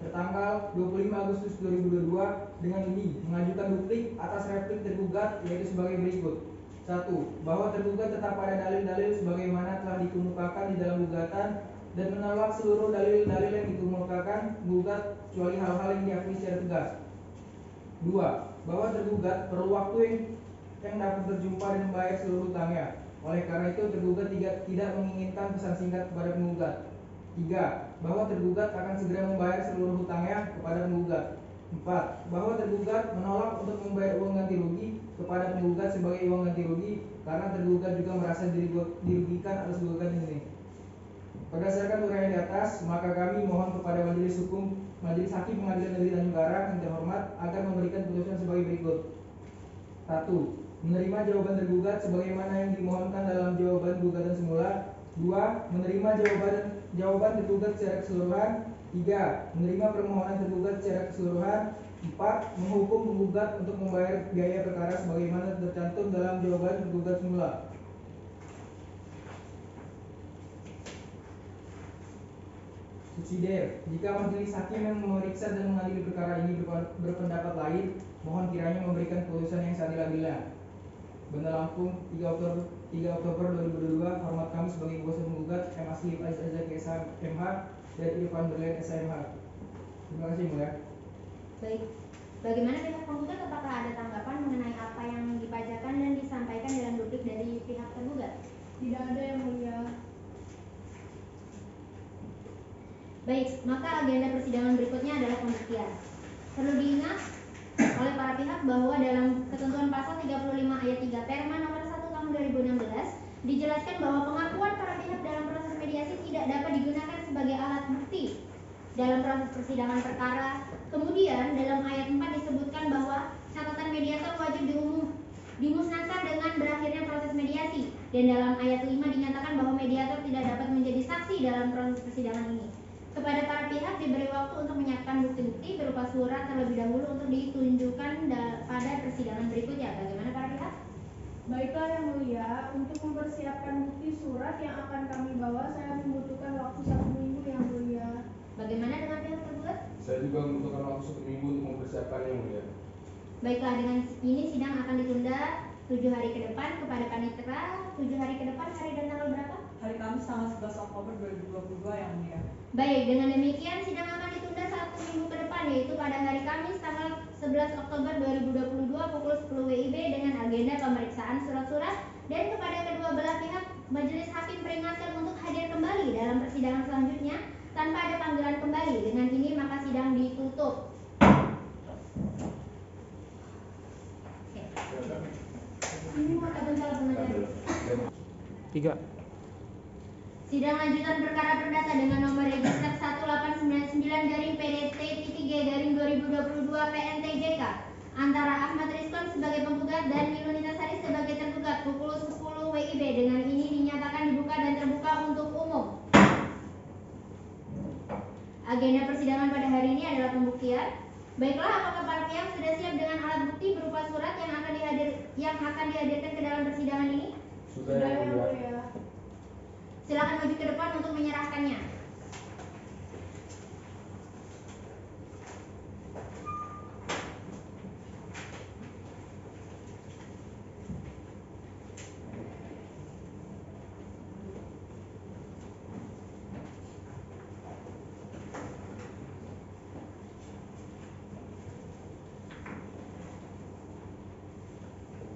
tertanggal 25 Agustus 2022 dengan ini mengajukan duplik atas replik tergugat yaitu sebagai berikut. 1. Bahwa tergugat tetap pada dalil-dalil sebagaimana telah dikemukakan di dalam gugatan dan menolak seluruh dalil-dalil yang dikemukakan gugat kecuali hal-hal yang diakui secara tegas. 2. Bahwa tergugat perlu waktu yang dapat berjumpa dan membayar seluruh hutangnya. Oleh karena itu tergugat tidak menginginkan pesan singkat kepada penggugat. 3. Bahwa tergugat akan segera membayar seluruh hutangnya kepada penggugat. 4. Bahwa tergugat menolak untuk membayar uang ganti rugi kepada penggugat sebagai uang ganti rugi karena tergugat juga merasa dirugikan atas gugatan ini. Berdasarkan uraian di atas, maka kami mohon kepada Majelis Hakim Pengadilan Negeri Tanjung Karang yang terhormat agar memberikan putusan sebagai berikut. 1. menerima jawaban tergugat sebagaimana yang dimohonkan dalam jawaban gugatan semula. 2. Menerima jawaban tergugat secara keseluruhan. 3. Menerima permohonan tergugat secara keseluruhan. 4. Menghukum penggugat untuk membayar biaya perkara sebagaimana tercantum dalam jawaban tergugat semula. Subsidiar, jika majelis hakim yang memeriksa dan mengadili perkara ini berpendapat lain, mohon kiranya memberikan putusan yang seadil-adilnya. Bandar Lampung, 3 Oktober 2022. Hormat kami sebagai kuasa penggugat M. Aslif Azaki SHMH dan Irfan Berlian SHMH. Terima kasih, Mulia. Baik. Bagaimana pihak penggugat, apakah ada tanggapan mengenai apa yang dibacakan dan disampaikan dalam duplik dari pihak tergugat? Tidak ada, Yang Mulia. Baik, maka agenda persidangan berikutnya adalah pembuktian. Perlu diingat oleh para pihak bahwa dalam ketentuan pasal 35 ayat 3 Perma nomor 1 tahun 2016 dijelaskan bahwa pengakuan para pihak dalam proses mediasi tidak dapat digunakan sebagai alat bukti dalam proses persidangan perkara. Kemudian dalam ayat 4 disebutkan bahwa catatan mediator wajib dimusnahkan dengan berakhirnya proses mediasi, dan dalam ayat 5 dinyatakan bahwa mediator tidak dapat menjadi saksi dalam proses persidangan ini. Kepada para pihak diberi waktu untuk menyiapkan bukti-bukti berupa surat terlebih dahulu untuk ditunjukkan pada persidangan berikutnya. Bagaimana para pihak? Baiklah, Yang Mulia, untuk mempersiapkan bukti surat yang akan kami bawa, saya membutuhkan waktu 1 minggu, Yang Mulia. Bagaimana dengan pihak tergugat? Saya juga membutuhkan waktu 1 minggu untuk mempersiapkannya, Yang Mulia. Baiklah, dengan ini sidang akan ditunda 7 hari ke depan kepada panitera. 7 hari ke depan, hari dan tanggal berapa? Hari Kamis tanggal 11 Oktober 2022, Yang Mulia. Baik, dengan demikian sidang akan ditunda 1 minggu ke depan, yaitu pada hari Kamis tanggal 11 Oktober 2022 pukul 10 WIB dengan agenda pemeriksaan surat-surat, dan kepada kedua belah pihak majelis hakim peringatkan untuk hadir kembali dalam persidangan selanjutnya tanpa ada panggilan kembali. Dengan ini maka sidang ditutup. Ini maka bencal pengacara. 3. Sidang lanjutan perkara perdata dengan nomor register 1899/PDT-G/2022 PNTJK antara Ahmad Rizkon sebagai penggugat dan Milunita Sari sebagai tergugat pukul 10 WIB. Dengan ini dinyatakan dibuka dan terbuka untuk umum. Agenda persidangan pada hari ini adalah pembuktian. Baiklah, apakah para pihak sudah siap dengan alat bukti berupa surat yang akan dihadirkan ke dalam persidangan ini? Sudah, Yang Mulia. Silakan maju ke depan untuk menyerahkannya.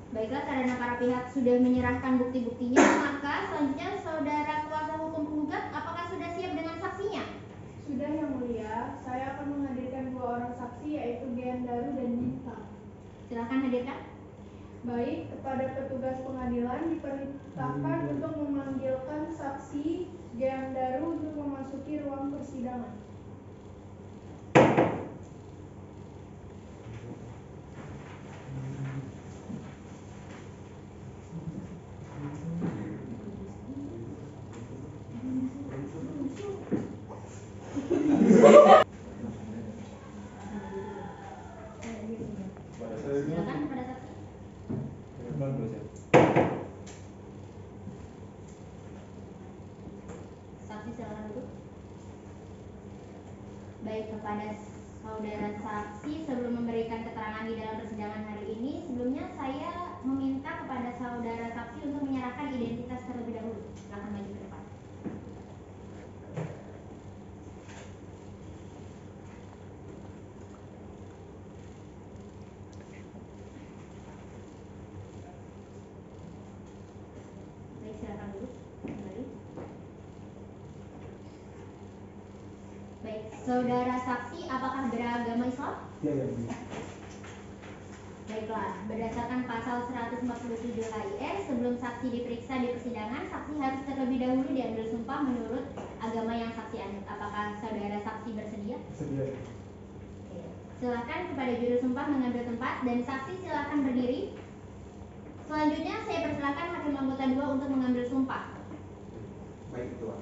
Baiklah, karena para pihak sudah menyerahkan bukti-buktinya, maka selanjutnya saudara kuasa hukum penggugat, apakah sudah siap dengan saksinya? Sudah, Yang Mulia. Saya akan menghadirkan 2 orang saksi, yaitu Giandaru dan Bintang. Silakan hadirkan. Baik, kepada petugas pengadilan diperintahkan untuk memanggilkan saksi Giandaru untuk memasuki ruang persidangan. Silakan kepada saksi. Saksi silakan duduk. Baik, kepada saudara saksi, sebelum memberikan keterangan di dalam persidangan hari ini, sebelumnya saya meminta kepada saudara saksi untuk menyerahkan identitas terlebih dahulu. Silakan maju ke depan. Baik, silakan duduk kembali. Baik, saudara saksi, apakah beragama Islam? Ya, Yang Mulia. Baiklah, berdasarkan pasal 147 KIR, sebelum saksi diperiksa di persidangan, saksi harus terlebih dahulu diambil sumpah menurut agama yang saksi anut. Apakah saudara saksi bersedia? Sedia. Oke. Silakan kepada juru sumpah mengambil tempat, dan saksi silakan berdiri. Selanjutnya saya persilakan Hakim Anggota 2 untuk mengambil sumpah. Baik Ketua.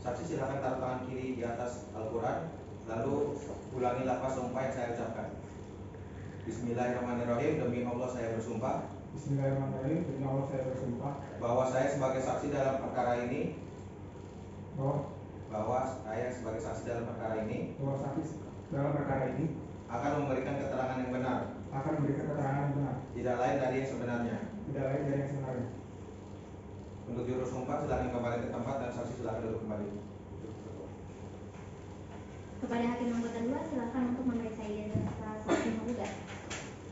Saksi silakan taruh tangan kiri di atas Al-Quran, lalu ulangi lafaz sumpah yang saya ucapkan. Bismillahirrahmanirrahim. Demi Allah saya bersumpah. Bismillahirrahmanirrahim. Demi Allah saya bersumpah Bahwa saya sebagai saksi dalam perkara ini. bahwa Saksi dalam perkara ini saksi dalam perkara ini akan memberikan keterangan yang benar, tidak lain dari yang sebenarnya. Untuk juru sumpah silakan kembali ke tempat dan saksi silakan duduk kembali. Kepada Hakim Anggota 2 silakan untuk memeriksa identitas saksi menggugat.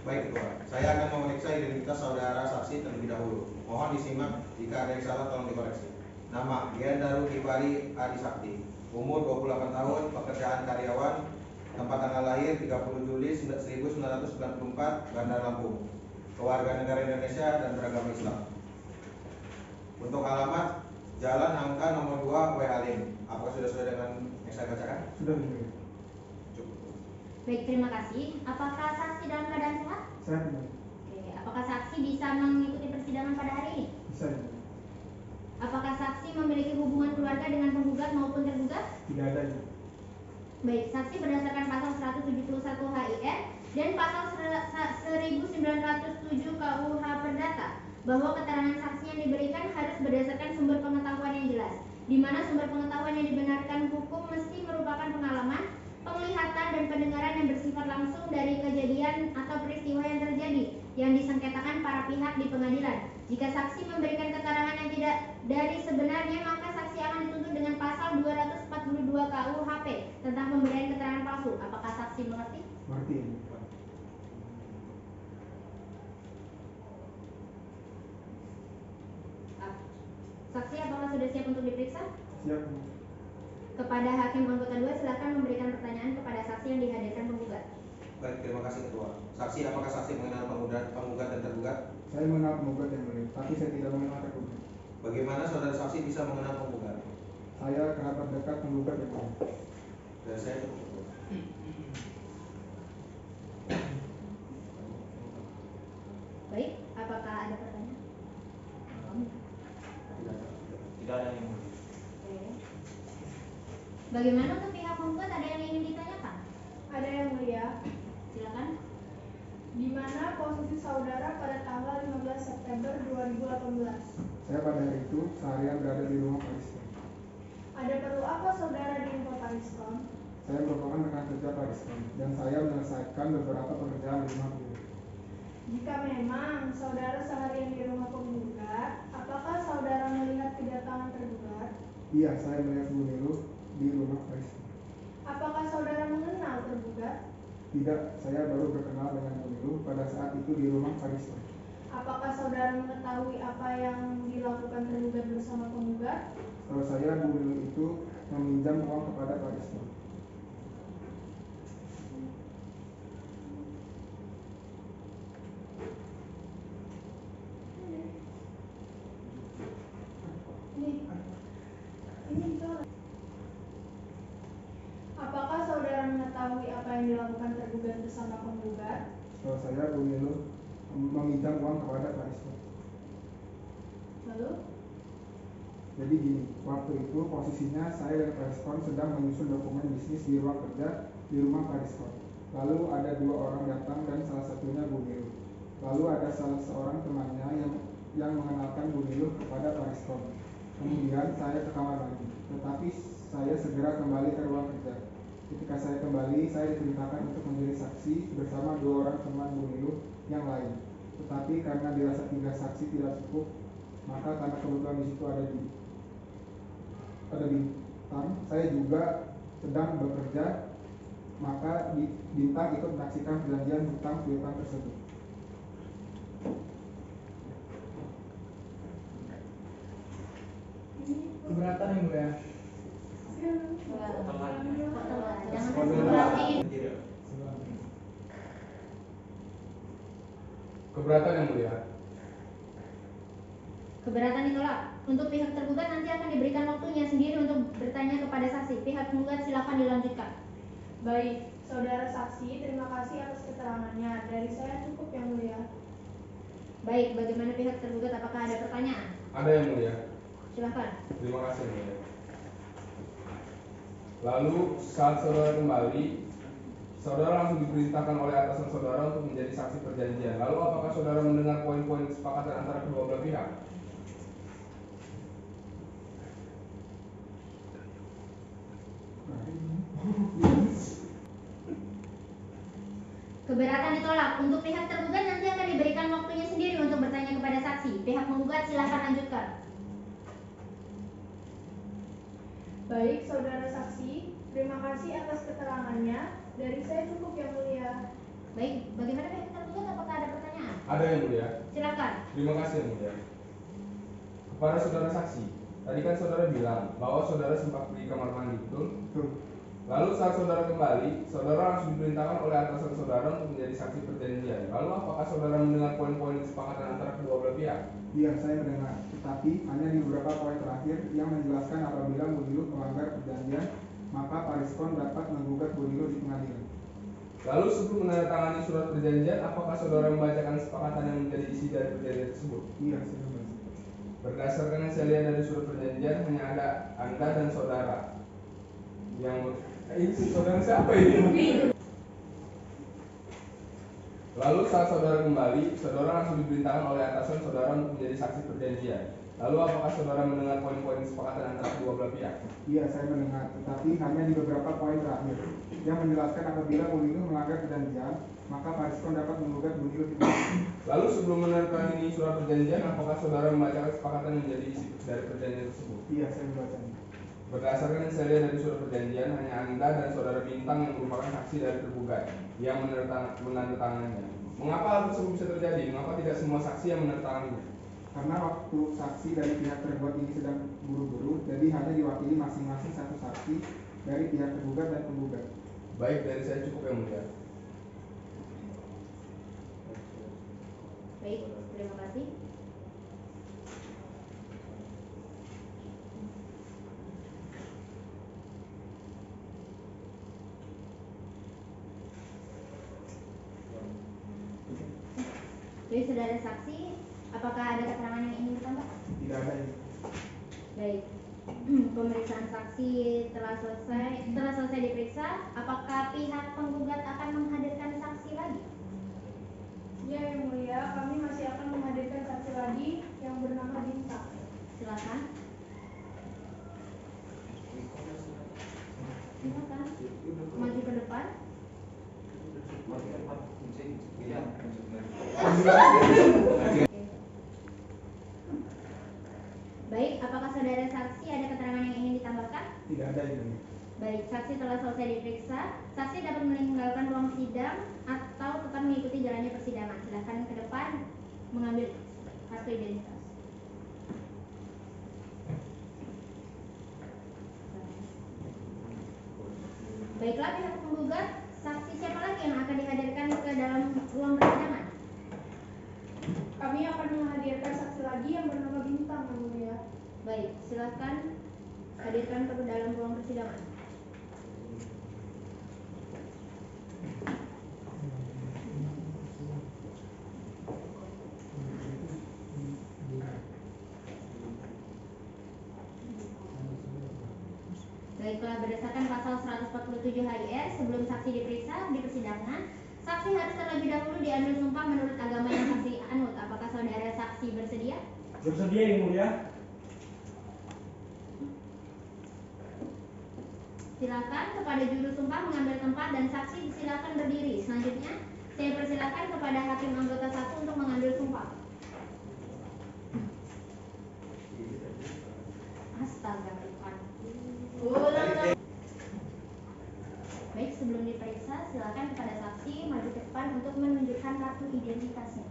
Baik Ketua, saya akan memeriksa identitas saudara saksi terlebih dahulu. Mohon disimak, jika ada yang salah tolong dikoreksi. Nama Giandaru Kipari Adi Sakti, umur 28 tahun, pekerjaan karyawan, tempat tanggal lahir 30 Juli 1994, Bandar Lampung, keluarga negara Indonesia dan beragama Islam. Untuk alamat Jalan Nangka nomor 2 W Halim. Apakah sudah sesuai dengan yang saya bacakan? Sudah. Cukup. Baik, terima kasih. Apakah saksi dalam keadaan sehat? Sehat. Oke, apakah saksi bisa mengikuti persidangan pada hari ini? Bisa. Apakah saksi memiliki hubungan keluarga dengan penggugat maupun tergugat? Tidak ada. Baik, saksi berdasarkan pasal 171 HIR dan pasal 1907 KUH Perdata bahwa keterangan saksi yang diberikan harus berdasarkan sumber pengetahuan yang jelas, di mana sumber pengetahuan yang dibenarkan hukum mesti merupakan pengalaman, penglihatan dan pendengaran yang bersifat langsung dari kejadian atau peristiwa yang terjadi yang disengketakan para pihak di pengadilan. Jika saksi memberikan keterangan yang tidak dari sebenarnya, maka saksi akan dituntut dengan pasal 242 KUHP tentang pemberian keterangan palsu. Apakah saksi mengerti? Mengerti. Saksi apakah sudah siap untuk diperiksa? Siap. Kepada Hakim Anggota 2 silakan memberikan pertanyaan kepada saksi yang dihadirkan penggugat. Baik, terima kasih Ketua. Saksi, apakah saksi mengenal penggugat dan tergugat? Saya mengenal penggugat yang mulia, tapi saya tidak mengenal tergugat. Bagaimana saudara saksi bisa mengenal penggugat? Saya kerabat dekat penggugat yang mulia. Dan saya cukup. Baik, apakah ada pertanyaan? Tidak ada yang Oke. Bagaimana untuk pihak penggugat, ada yang ingin ditanyakan? Ada yang mulia. Silakan. Di mana posisi saudara pada tanggal 15 September 2018? Saya pada hari itu seharian berada di rumah Pak Rizkon. Ada perlu apa saudara di info Pak Rizkon? Saya merupakan rekan kerja Pak Rizkon dan saya menyelesaikan beberapa pekerjaan di rumah beliau. Jika memang saudara seharian di rumah penggugat, apakah saudara melihat kedatangan tergugat? Iya, saya melihat Bu Nilu di rumah Pak Rizkon. Apakah saudara mengenal tergugat? Tidak, saya baru berkenal dengan Bu Nilu pada saat itu di rumah Pak Rizkon. Apakah saudara mengetahui apa yang dilakukan tergugat bersama penggugat? Kalau saya, Bu Nilu itu meminjam uang kepada Pak Rizkon. Apakah saudara mengetahui apa yang dilakukan tergugat bersama penggugat? Kalau saya, Bu Nilu meminjam uang kepada Pak Rizkon. Lalu? Jadi gini, waktu itu posisinya saya dan Pak Rizkon sedang menyusun dokumen bisnis di ruang kerja di rumah Pak Rizkon. Lalu ada dua orang datang dan salah satunya Bu Nilu. Lalu ada salah seorang temannya yang mengenalkan Bu Nilu kepada Pak Rizkon. Kemudian saya ke kamar mandi, tetapi saya segera kembali ke ruang kerja. Ketika saya kembali, saya diperintahkan untuk menjadi saksi bersama dua orang teman Bu Nilu yang lain. Tetapi karena dirasa 3 saksi tidak cukup, maka karena kebetulan di situ ada Bintang, saya juga sedang bekerja, maka Bintang ikut menyaksikan perjanjian hutang piutang tersebut. Keberatan yang mulia. Jangan berarti. Keberatan yang mulia. Keberatan ditolak. Untuk pihak tergugat nanti akan diberikan waktunya sendiri untuk bertanya kepada saksi. Pihak penggugat silakan dilanjutkan. Baik, saudara saksi, terima kasih atas keterangannya. Dari saya cukup yang mulia. Baik, bagaimana pihak tergugat? Apakah ada pertanyaan? Ada yang mulia. Silakan. Terima kasih yang mulia. Lalu saat saudara kembali, saudara langsung diperintahkan oleh atasan saudara untuk menjadi saksi perjanjian. Lalu apakah saudara mendengar poin-poin kesepakatan antara kedua belah pihak? Keberatan ditolak. Untuk pihak tergugat nanti akan diberikan waktunya sendiri untuk bertanya kepada saksi. Pihak menggugat silakan lanjutkan. Baik, saudara saksi, terima kasih atas keterangannya. Dari saya cukup yang mulia. Baik, bagaimana pihak tergugat? Apakah ada pertanyaan? Ada yang mulia. Silakan. Terima kasih yang mulia. Kepada saudara saksi, tadi kan saudara bilang bahwa saudara sempat pergi kamar mandi, betul? Lalu saat saudara kembali, saudara langsung diperintahkan oleh atasan saudara untuk menjadi saksi perjanjian. Lalu apakah saudara mendengar poin-poin kesepakatan antara kedua belah pihak? Iya, saya mendengar. Tetapi hanya di beberapa poin terakhir yang menjelaskan apabila Budilu melanggar perjanjian, maka Pariskon dapat menggugat Budilu di pengadilan. Lalu sebelum menandatangani surat perjanjian, apakah saudara membacakan kesepakatan yang menjadi isi dari perjanjian tersebut? Iya, saya membaca. Berdasarkan yang saya lihat dari surat perjanjian, hanya ada Anda dan saudara yang ini saudara siapa ini? Lalu saat saudara kembali, saudara langsung diperintahkan oleh atasan saudara untuk menjadi saksi perjanjian. Lalu apakah saudara mendengar poin-poin kesepakatan antara kedua belah pihak? Iya, saya mendengar. Tetapi hanya di beberapa poin terakhir yang menjelaskan apabila Budilu melanggar perjanjian, maka Pariskon dapat menggugat Budilu di pengadilan. Lalu sebelum menandatangani surat perjanjian, apakah saudara membaca kesepakatan yang menjadi isi dari perjanjian tersebut? Iya, saya membacanya. Berdasarkan yang saya lihat dari surat perjanjian, hanya Anda dan saudara Bintang yang merupakan saksi dari tergugat yang menandatanganinya. Mengapa hal tersebut bisa terjadi? Mengapa tidak semua saksi yang menandatanganinya? Karena waktu saksi dari pihak tergugat ini sedang buru-buru, jadi hanya diwakili masing-masing satu saksi dari pihak tergugat dan penggugat. Baik, dari saya cukup yang mulia. Baik, terima kasih. Baik, saudara saksi, apakah ada keterangan yang ingin ditambahkan? Tidak ada ini. Baik, pemeriksaan saksi telah selesai diperiksa. Apakah pihak penggugat akan menghadirkan saksi lagi? Ya, yang mulia, kami masih akan menghadirkan saksi lagi yang bernama Bintang. Silakan. Silakan. Maju ke depan. Baik, apakah saudara saksi ada keterangan yang ingin ditambahkan? Tidak ada ini. Baik, saksi telah selesai diperiksa. Saksi dapat meninggalkan ruang sidang atau tetap mengikuti jalannya persidangan. Silakan ke depan mengambil kartu identitas. Baiklah, pihak penggugat, saksi siapa lagi yang akan dihadirkan ke dalam ruang persidangan? Kami akan menghadirkan saksi lagi yang bernama Bintang, yang mulia. Baik, silakan hadirkan ke dalam ruang persidangan. Baiklah, berdasarkan pasal 147 HIR, sebelum saksi diperiksa di persidangan, saksi harus terlebih dahulu diambil sumpah menurut agama yang saksi anut. Apakah saudara saksi bersedia? Bersedia, yang mulia. Silakan kepada juru sumpah mengambil tempat dan saksi silakan berdiri. Selanjutnya, saya persilakan kepada hakim anggota 1 untuk mengambil sumpah. Astaga, baik, sebelum diperiksa, silakan kepada saksi maju ke depan untuk menunjukkan kartu identitasnya.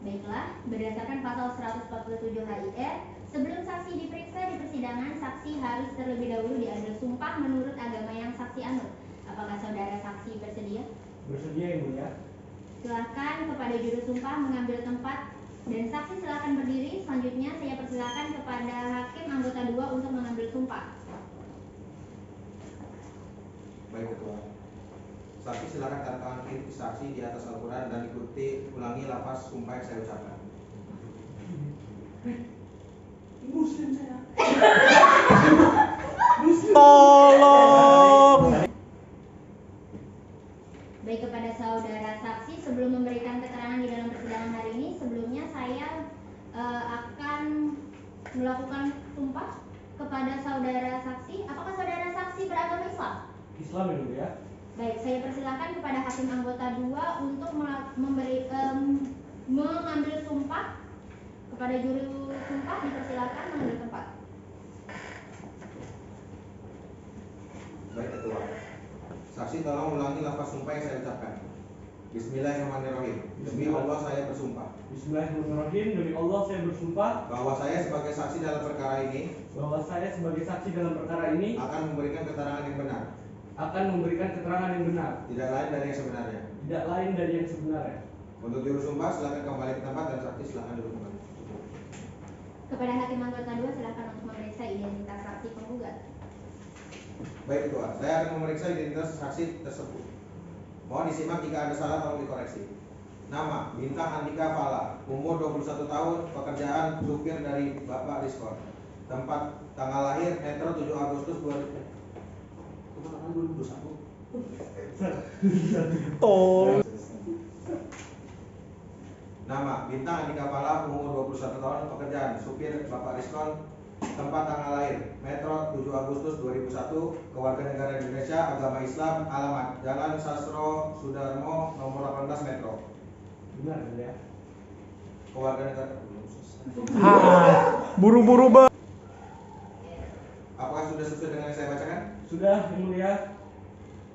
Baiklah, berdasarkan pasal 147 HIR, sebelum saksi diperiksa di persidangan, saksi harus terlebih dahulu diambil sumpah menurut agama yang saksi anut. Apakah saudara saksi bersedia? Bersedia, yang mulia. Silahkan kepada juru sumpah mengambil tempat dan saksi silahkan berdiri. Selanjutnya saya persilakan kepada hakim anggota 2 untuk mengambil sumpah. Baik Ketua. Saksi silakan tanda tangan kiri saksi di atas Al-Quran dan ikuti ulangi lafaz sumpah yang saya ucapkan. Muslim saya. Baik, kepada saudara saksi, sebelum memberikan keterangan di dalam persidangan hari ini, sebelumnya saya akan melakukan sumpah kepada saudara saksi. Apakah saudara saksi beragama Islam? Islam ya, Bu ya. Baik, saya persilakan kepada hakim anggota 2 untuk mengambil sumpah. Kepada juru sumpah dipersilakan mengambil tempat. Baik Ketua. Saksi tolong ulangi lafaz sumpah yang saya ucapkan. Bismillahirrahmanirrahim. Demi Allah saya bersumpah Bismillahirrahmanirrahim. Demi Allah saya bersumpah bahwa saya sebagai saksi dalam perkara ini akan memberikan keterangan yang benar, tidak lain dari yang sebenarnya. Untuk juru sumpah silakan kembali ke tempat dan saksi silakan duduk kembali. Kepada hakim anggota 2 silakan untuk memeriksa identitas saksi penggugat. Baik Ketua, saya akan memeriksa identitas saksi tersebut. Mohon disimak, jika ada salah tolong dikoreksi. Nama, Bintang Andika Fala, umur 21 tahun, pekerjaan supir dari Bapak Rizkon. Tempat, tanggal lahir, Metro 7 Agustus 2021. Nama, Bintang Andika Fala, umur 21 tahun, pekerjaan supir Bapak Rizkon. Tempat, tanggal lahir, Metro 7 Agustus 2001, kewarganegaraan Indonesia, agama Islam, alamat Jalan Sastro Sudarmo nomor 18 Metro. benar ya. Kewarganegaraan. Buru-buru bang. Apakah sudah sesuai dengan yang saya bacakan? Sudah, Yang Mulia.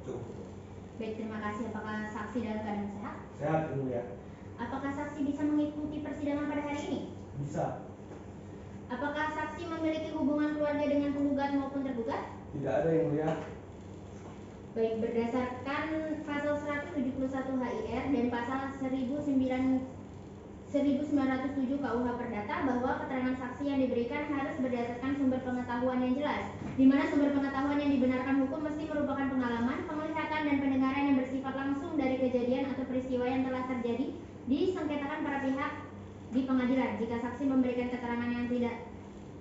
Cukup. Baik, terima kasih. Apakah saksi dalam keadaan sehat? Sehat, Yang Mulia. Apakah saksi bisa mengikuti persidangan pada hari ini? Bisa. Apakah saksi memiliki hubungan keluarga dengan penggugat maupun tergugat? Tidak ada, Yang Mulia. Baik, berdasarkan pasal 171 HIR dan pasal 1907 KUH Perdata, bahwa keterangan saksi yang diberikan harus berdasarkan sumber pengetahuan yang jelas, di mana sumber pengetahuan yang dibenarkan hukum mesti merupakan pengalaman, penglihatan, dan pendengaran yang bersifat langsung dari kejadian atau peristiwa yang telah terjadi disengketakan para pihak di pengadilan. Jika saksi memberikan keterangan yang tidak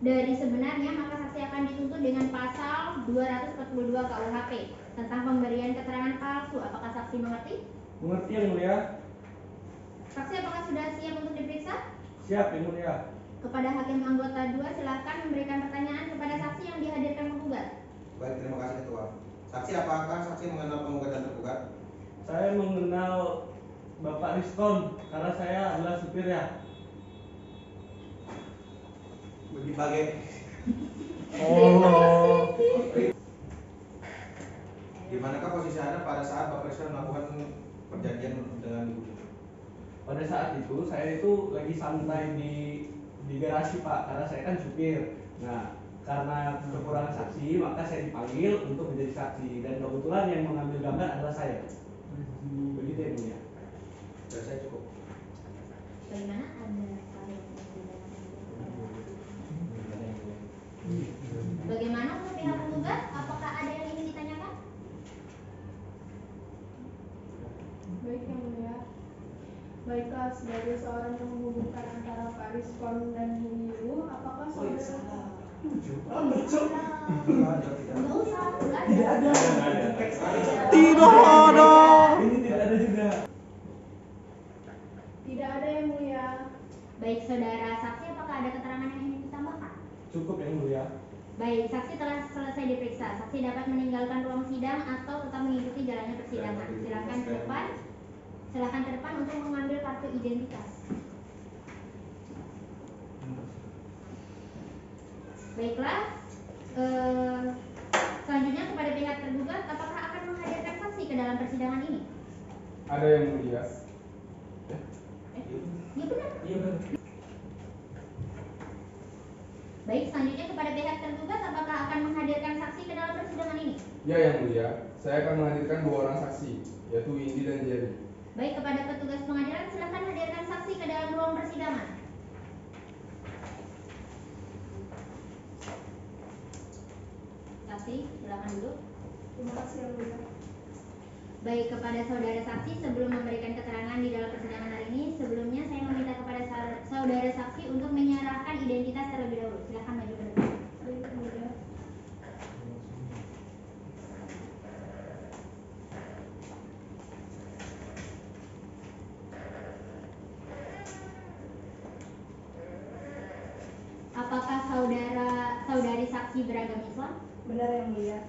dari sebenarnya, maka saksi akan dituntut dengan pasal 242 KUHP tentang pemberian keterangan palsu. Apakah saksi mengerti? Mengerti, Yang Mulia. Saksi apakah sudah siap untuk diperiksa? Siap, Yang Mulia. Kepada hakim anggota 2 silakan memberikan pertanyaan kepada saksi yang dihadirkan penggugat. Baik, terima kasih Ketua. Saksi, apakah saksi mengenal penggugat dan tergugat? Saya mengenal Bapak Rizkon karena saya adalah supir ya. Bagi-bagi. Di manakah posisi Anda pada saat Bapak Rizkon melakukan perjanjian dengan Ibu? Pada saat itu saya itu lagi santai di garasi, Pak, karena saya kan supir. Nah, karena kekurangan saksi maka saya dipanggil untuk menjadi saksi, dan kebetulan yang mengambil gambar adalah saya. Begitu ya, Bu ya. Dan saya cukup. Bagaimana ada Bagaimana untuk pihak penggugat? Apakah ada yang ingin ditanyakan? Baik, Yang Mulia. Baiklah, sebagai seorang yang menghubungkan antara Pak Rizkon dan Bu Nilu, apakah saudara Enggak usah, enggak ada. Tidak ada. Tidak ada. Ini tidak ada juga. Tidak ada, Yang Mulia. Baik, saudara saksi, apakah ada keterangan yang ingin ditambahkan? Cukup, Yang Mulia. Baik, saksi telah selesai diperiksa. Saksi dapat meninggalkan ruang sidang atau tetap mengikuti jalannya persidangan. Silakan ke depan untuk mengambil kartu identitas. Baiklah, selanjutnya kepada pihak tergugat, apakah akan menghadirkan saksi ke dalam persidangan ini? Ada, Yang Mulia. Ya benar. Iya, benar. Baik, selanjutnya kepada pihak tergugat, apakah akan menghadirkan saksi ke dalam persidangan ini? Ya, Yang Mulia. Saya akan menghadirkan 2 orang saksi, yaitu Indi dan Jerry. Baik, kepada petugas pengadilan silakan hadirkan saksi ke dalam ruang persidangan. Saksi, silakan duduk. Terima kasih yang mulia. Baik, kepada saudara saksi, sebelum memberikan keterangan di dalam persidangan hari ini, sebelumnya saya meminta kepada saudara saksi untuk menyerahkan identitas terlebih dahulu. Silakan maju ke depan. Baik, yang mulia. Apakah saudari saksi beragama Islam? Benar yang mulia.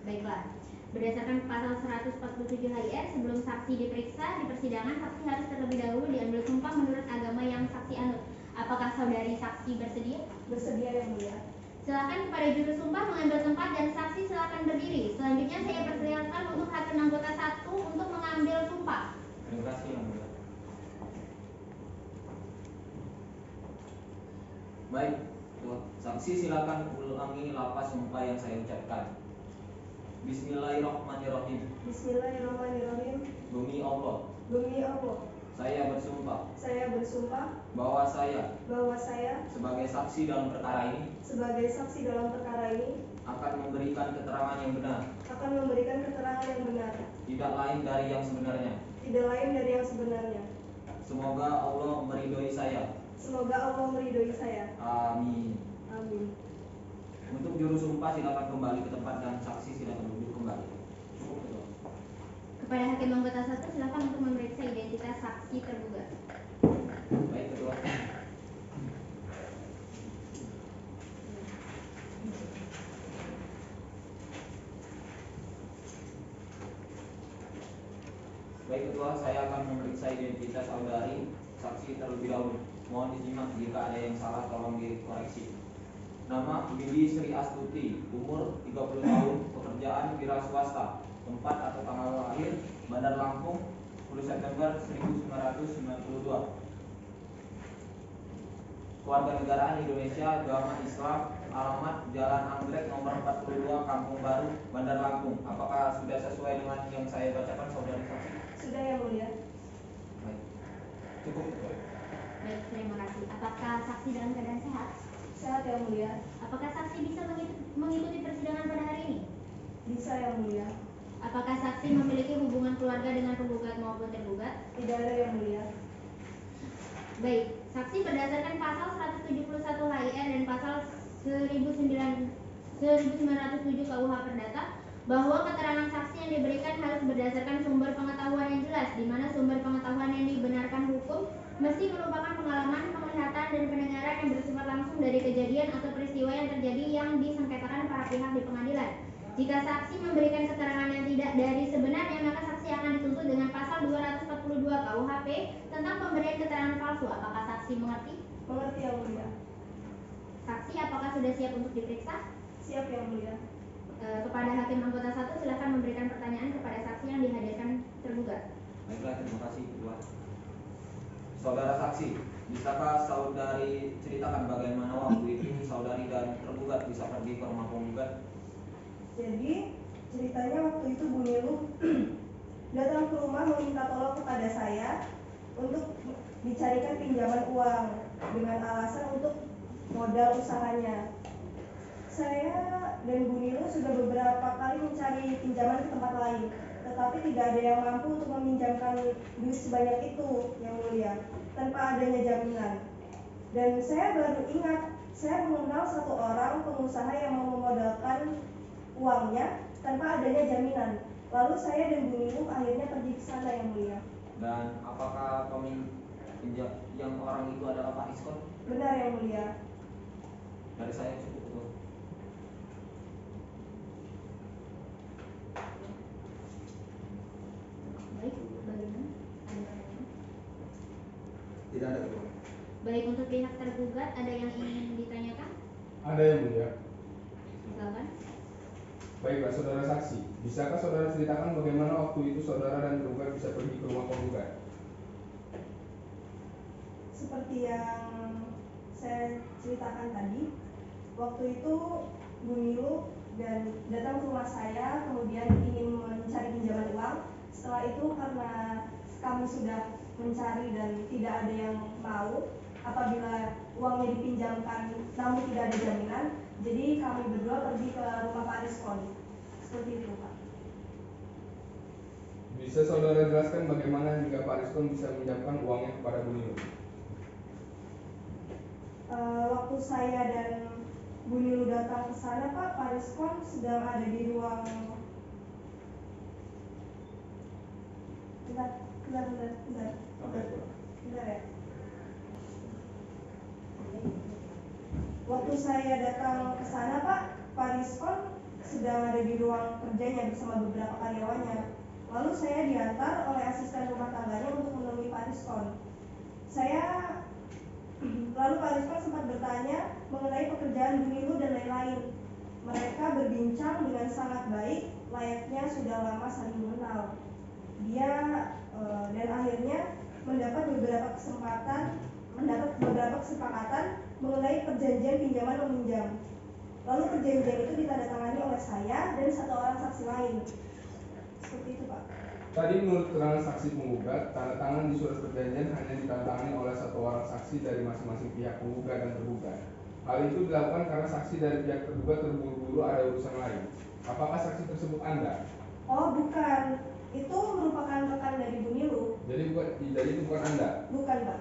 Baiklah. Berdasarkan pasal 147 HIR, sebelum saksi diperiksa di persidangan, saksi harus terlebih dahulu diambil sumpah menurut agama yang saksi anut. Apakah saudari saksi bersedia? Bersedia yang mulia. Silakan kepada juru sumpah mengambil tempat dan saksi silakan berdiri. Selanjutnya saya persilakan untuk hakim anggota 1 untuk mengambil sumpah. Terima kasih yang mulia. Baik, saksi silakan ulangi lapas sumpah yang saya ucapkan. Bismillahirrahmanirrahim. Bismillahirrahmanirrahim. Demi Allah, Demi Allah, saya bersumpah saya bersumpah bahwa saya bahwa saya sebagai saksi dalam perkara ini sebagai saksi dalam perkara ini akan memberikan keterangan yang benar, akan memberikan keterangan yang benar, tidak lain dari yang sebenarnya. tidak lain dari yang sebenarnya. Semoga Allah meridhoi saya. Semoga Allah meridhoi saya. Amin. Amin. Untuk juru sumpah silakan kembali ke tempat dan saksi silakan duduk kembali. Cukup, betul. Kepada hakim anggota 1 silakan untuk memeriksa identitas saksi tergugat. Baik, ketua. Baik, ketua, saya akan memeriksa identitas saudari saksi terlebih dahulu. Mohon disimak, jika ada yang salah tolong dikoreksi. Nama Bibi Sri Astuti, umur 30 tahun, pekerjaan wira swasta, tempat atau tanggal lahir Bandar Lampung 10 September 1992. Kewarganegaraan Indonesia, agama Islam, alamat Jalan Anggrek nomor 42 Kampung Baru, Bandar Lampung. Apakah sudah sesuai dengan yang saya bacakan saudari saksi? Sudah yang mulia. Baik. Cukup, ketua. Baik, terima kasih. Apakah saksi dalam keadaan sehat? Sehat yang mulia. Apakah saksi bisa mengikuti persidangan pada hari ini? Bisa yang mulia. Apakah saksi memiliki hubungan keluarga dengan penggugat maupun tergugat? Tidak ada yang mulia. Baik, saksi berdasarkan pasal 171 HIR dan pasal 1907 KUH Perdata bahwa keterangan saksi yang diberikan harus berdasarkan sumber pengetahuan yang jelas, di mana sumber pengetahuan yang dibenarkan hukum mesti merupakan pengalaman, penglihatan, dan pendengaran yang bersifat langsung dari kejadian atau peristiwa yang terjadi yang disengketakan para pihak di pengadilan. Jika saksi memberikan keterangan yang tidak dari sebenarnya, maka saksi akan dituntut dengan pasal 242 KUHP tentang pemberian keterangan palsu. Apakah saksi mengerti? Mengerti yang mulia. Saksi, apakah sudah siap untuk diperiksa? Siap yang mulia. Kepada hakim anggota 1 silakan memberikan pertanyaan kepada saksi yang dihadirkan tergugat. Baiklah, terima kasih, ketua. Saudara saksi, bisakah saudari ceritakan bagaimana waktu itu saudari dan tergugat bisa pergi ke rumah penggugat? Jadi ceritanya waktu itu Bu Nilu datang ke rumah meminta tolong kepada saya untuk dicarikan pinjaman uang dengan alasan untuk modal usahanya. Saya dan Bu Nilu sudah beberapa kali mencari pinjaman ke tempat lain, tetapi tidak ada yang mampu untuk meminjamkan duit sebanyak itu, yang mulia, tanpa adanya jaminan. Dan saya baru ingat, saya mengenal satu orang pengusaha yang mau memodalkan uangnya tanpa adanya jaminan. Lalu saya dan Bu Nilu akhirnya pergi ke sana, yang mulia. Dan apakah yang orang itu adalah Pak Iskon? Benar, yang mulia. Dari saya cukup, betul. Baik, bagaimana? Ada pertanyaan? Tidak ada, ketua. Baik, untuk pihak tergugat ada yang ingin ditanyakan? Ada yang mulia. Silakan. Baiklah, saudara saksi, bisakah saudara ceritakan bagaimana waktu itu saudara dan tergugat bisa pergi ke rumah penggugat? Seperti yang saya ceritakan tadi, waktu itu Bu Nilu dan datang ke rumah saya, kemudian ingin mencari pinjaman uang. Setelah itu karena kami sudah mencari dan tidak ada yang mau apabila uangnya dipinjamkan namun tidak ada jaminan, jadi kami berdua pergi ke rumah Pak Riskon. Seperti itu, Pak. Bisa saudara jelaskan bagaimana jika Pak Riskon bisa meminjamkan uangnya kepada Bu Nilu? Waktu saya dan Bu Nilu datang ke sana, Pak Riskon sedang ada di ruang. Bentar ya. Waktu saya datang ke sana, Pak Riskon sedang ada di ruang kerjanya bersama beberapa karyawannya. Lalu saya diantar oleh asisten rumah tangganya untuk menemui Pak Riskon. Lalu Pak Riskon sempat bertanya mengenai pekerjaan Bu Nilu dan lain-lain. Mereka berbincang dengan sangat baik, layaknya sudah lama saling mengenal. Dia dan akhirnya mendapat beberapa kesepakatan mengenai perjanjian pinjaman meminjam. Lalu perjanjian itu ditandatangani oleh saya dan satu orang saksi lain. Seperti itu, Pak. Tadi menurut keterangan saksi penggugat, tanda tangan di surat perjanjian hanya ditandatangani oleh satu orang saksi dari masing-masing pihak penggugat dan tergugat. Hal itu dilakukan karena saksi dari pihak tergugat terburu-buru ada urusan lain. Apakah saksi tersebut Anda? Oh, bukan. Itu merupakan rekan dari Bu Nilu. Jadi itu bukan Anda? Bukan, Pak.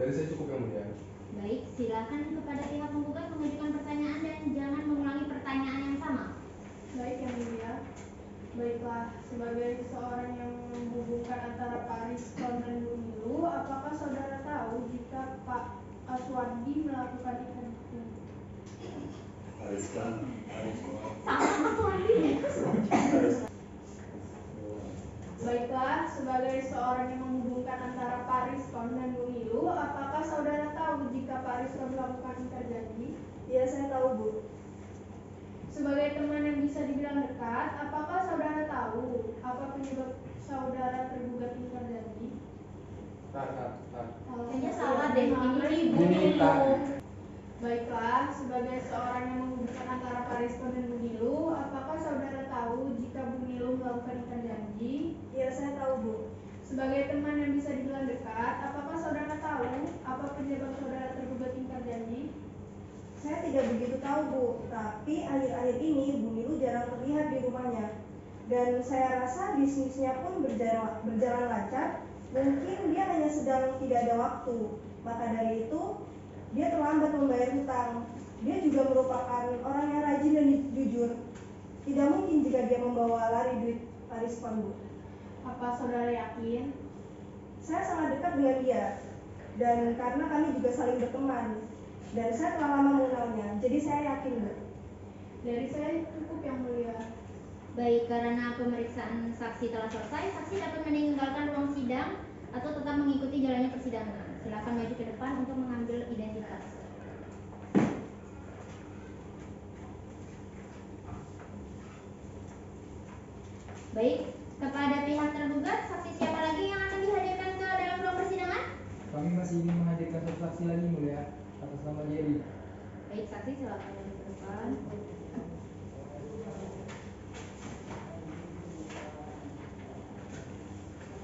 Dari saya cukup yang mulia. Baik, silakan kepada pihak penggugat mengajukan pertanyaan dan jangan mengulangi pertanyaan yang sama. Baik, yang mulia. Baiklah, sebagai seorang yang menghubungkan antara Pak Riskon dan Bu Nilu, apakah saudara tahu jika Pak Aswandi melakukan itu? Pak Riskon. Sama Aswandi ya? Baiklah, sebagai seorang yang menghubungkan antara Pak Riskon dan Bu Nilu, apakah saudara tahu jika Pak Riskon melakukan ingkar janji? Ya, saya tahu, Bu. Sebagai teman yang bisa dibilang dekat, apakah saudara tahu apa penyebab saudara tergugat ingkar janji? Kayaknya salah deh, ini Bu Nilu. Baiklah, sebagai seorang yang menghubungkan antara Pak Riskon dan Bu Nilu, apakah saudara tahu jika Bu Nilu melakukan ingkar janji? Ya, saya tahu, Bu. Sebagai teman yang bisa dibilang dekat, apakah saudara tahu apa penyebab saudara tergugat ingkar janji? Saya tidak begitu tahu, Bu. Tapi akhir-akhir ini Bu Nilu jarang terlihat di rumahnya. Dan saya rasa bisnisnya pun berjalan lancar. Mungkin dia hanya sedang tidak ada waktu. Maka dari itu, dia terlambat membayar hutang. Dia juga merupakan orang yang rajin dan jujur. Tidak mungkin jika dia membawa lari duit Pak Riskon, Bu. Apa saudara yakin? Saya sangat dekat dengan dia. Dan karena kami juga saling berteman. Dan saya telah lama mengenalnya, jadi saya yakin, Bu. Dari saya cukup, yang mulia. Baik, karena pemeriksaan saksi telah selesai, saksi dapat meninggalkan ruang sidang atau tetap mengikuti jalannya persidangan. Silakan maju ke depan untuk mengambil identitas. Baik, kepada pihak tergugat, saksi siapa lagi yang akan dihadirkan ke dalam ruang persidangan? Kami masih ingin menghadirkan satu saksi lagi, mulia, atas nama Jerry. Baik, saksi silakan maju ke depan.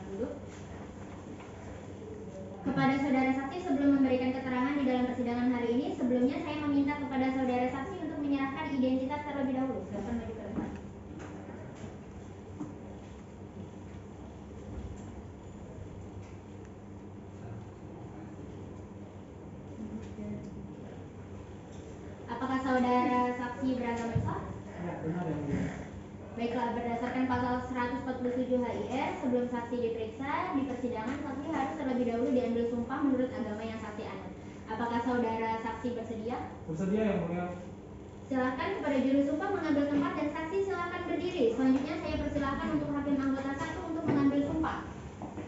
Duduk. Kepada saudara saksi, sebelum memberikan keterangan di dalam persidangan hari ini, sebelumnya saya meminta kepada saudara saksi untuk menyerahkan identitas terlebih dahulu. Silakan maju ke depan. Apakah saudara saksi beragama Islam? Ya, benar yang mulia. Baiklah, berdasarkan pasal 147 HIR, sebelum saksi diperiksa di persidangan, saksi harus terlebih dahulu diambil sumpah menurut agama yang saksi anut. Apakah saudara saksi bersedia? Bersedia yang mulia. Silakan kepada juru sumpah mengambil tempat dan saksi silakan berdiri. Selanjutnya saya persilakan untuk hakim anggota 1 untuk mengambil sumpah.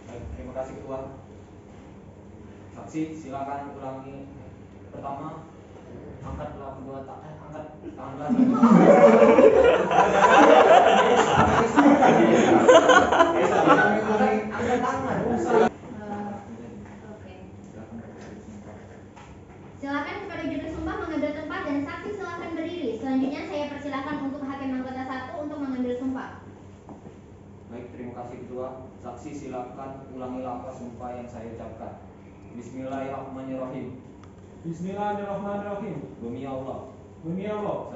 Baik, terima kasih Ketua. Saksi silakan ulangi. Pertama, angkat kedua angkat tangan belakang. Angkat tangan. Oke. Silakan kepada juru sumpah mengambil tempat dan saksi silakan berdiri. Selanjutnya saya persilakan untuk hakim anggota 1 untuk mengambil sumpah. Baik, terima kasih Ketua. Saksi silakan ulangi lafaz sumpah yang saya ucapkan. Bismillahirrahmanirrahim. Bismillahirrahmanirrahim. Demi Allah, Demi Allah,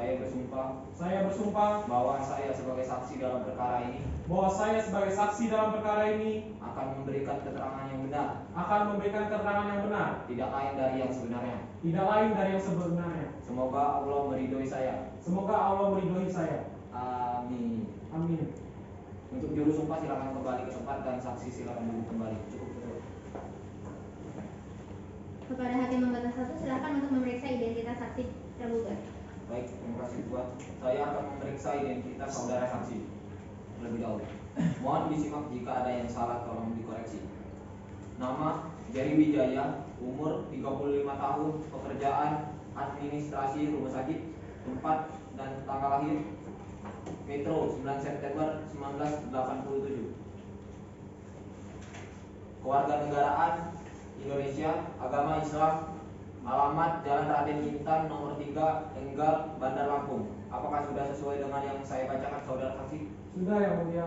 saya bersumpah bahwa saya sebagai saksi dalam perkara ini akan memberikan keterangan yang benar, tidak lain dari yang sebenarnya. Semoga Allah meridhoi saya. Amin. Untuk juru sumpah silakan kembali ke tempat dan saksi silakan duduk kembali. Cukup. Kepada Hakim Anggota 1 silakan untuk memeriksa identitas saksi tergugat. Baik, terima kasih Ketua. Saya akan memeriksa identitas saudara saksi terlebih dahulu. Mohon disimak jika ada yang salah tolong dikoreksi. Nama Jerry Wijaya, umur 35 tahun, pekerjaan administrasi rumah sakit, tempat dan tanggal lahir Metro 9 September 1987. Kewarganegaraan Indonesia, agama Islam, alamat Jalan Raden Intan nomor 3 Enggal, Bandar Lampung. Apakah sudah sesuai dengan yang saya bacakan saudara saksi? Sudah yang mulia.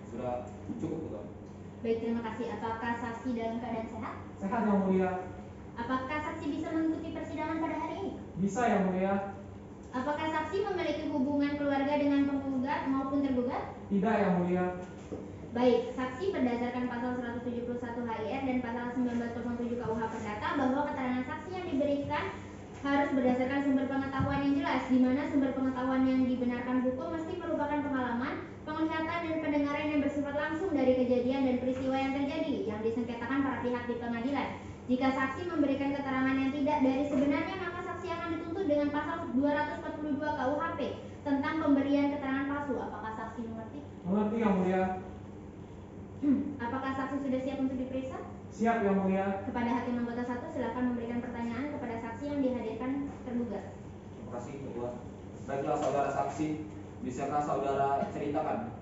Sudah cukup Ketua. Baik, terima kasih. Apakah saksi dalam keadaan sehat? Sehat yang mulia. Apakah saksi bisa mengikuti persidangan pada hari ini? Bisa yang mulia. Apakah saksi memiliki hubungan keluarga dengan penggugat maupun tergugat? Tidak yang mulia. Baik, saksi berdasarkan pasal 171 HIR dan pasal 1907 KUH Perdata bahwa keterangan saksi yang diberikan harus berdasarkan sumber pengetahuan yang jelas, di mana sumber pengetahuan yang dibenarkan hukum mesti merupakan pengalaman, penglihatan dan pendengaran yang bersifat langsung dari kejadian dan peristiwa yang terjadi yang disengketakan para pihak di pengadilan. Jika saksi memberikan keterangan yang tidak dari sebenarnya, maka saksi akan dituntut dengan pasal 242 KUHP tentang pemberian keterangan palsu. Apakah saksi mengerti? Mengerti yang mulia. Apakah saksi sudah siap untuk diperiksa? Siap yang mulia. Kepada Hakim Anggota 1 silakan memberikan pertanyaan kepada saksi yang dihadirkan tergugat. Terima kasih Ketua. Baiklah saudara saksi, bisakah saudara ceritakan?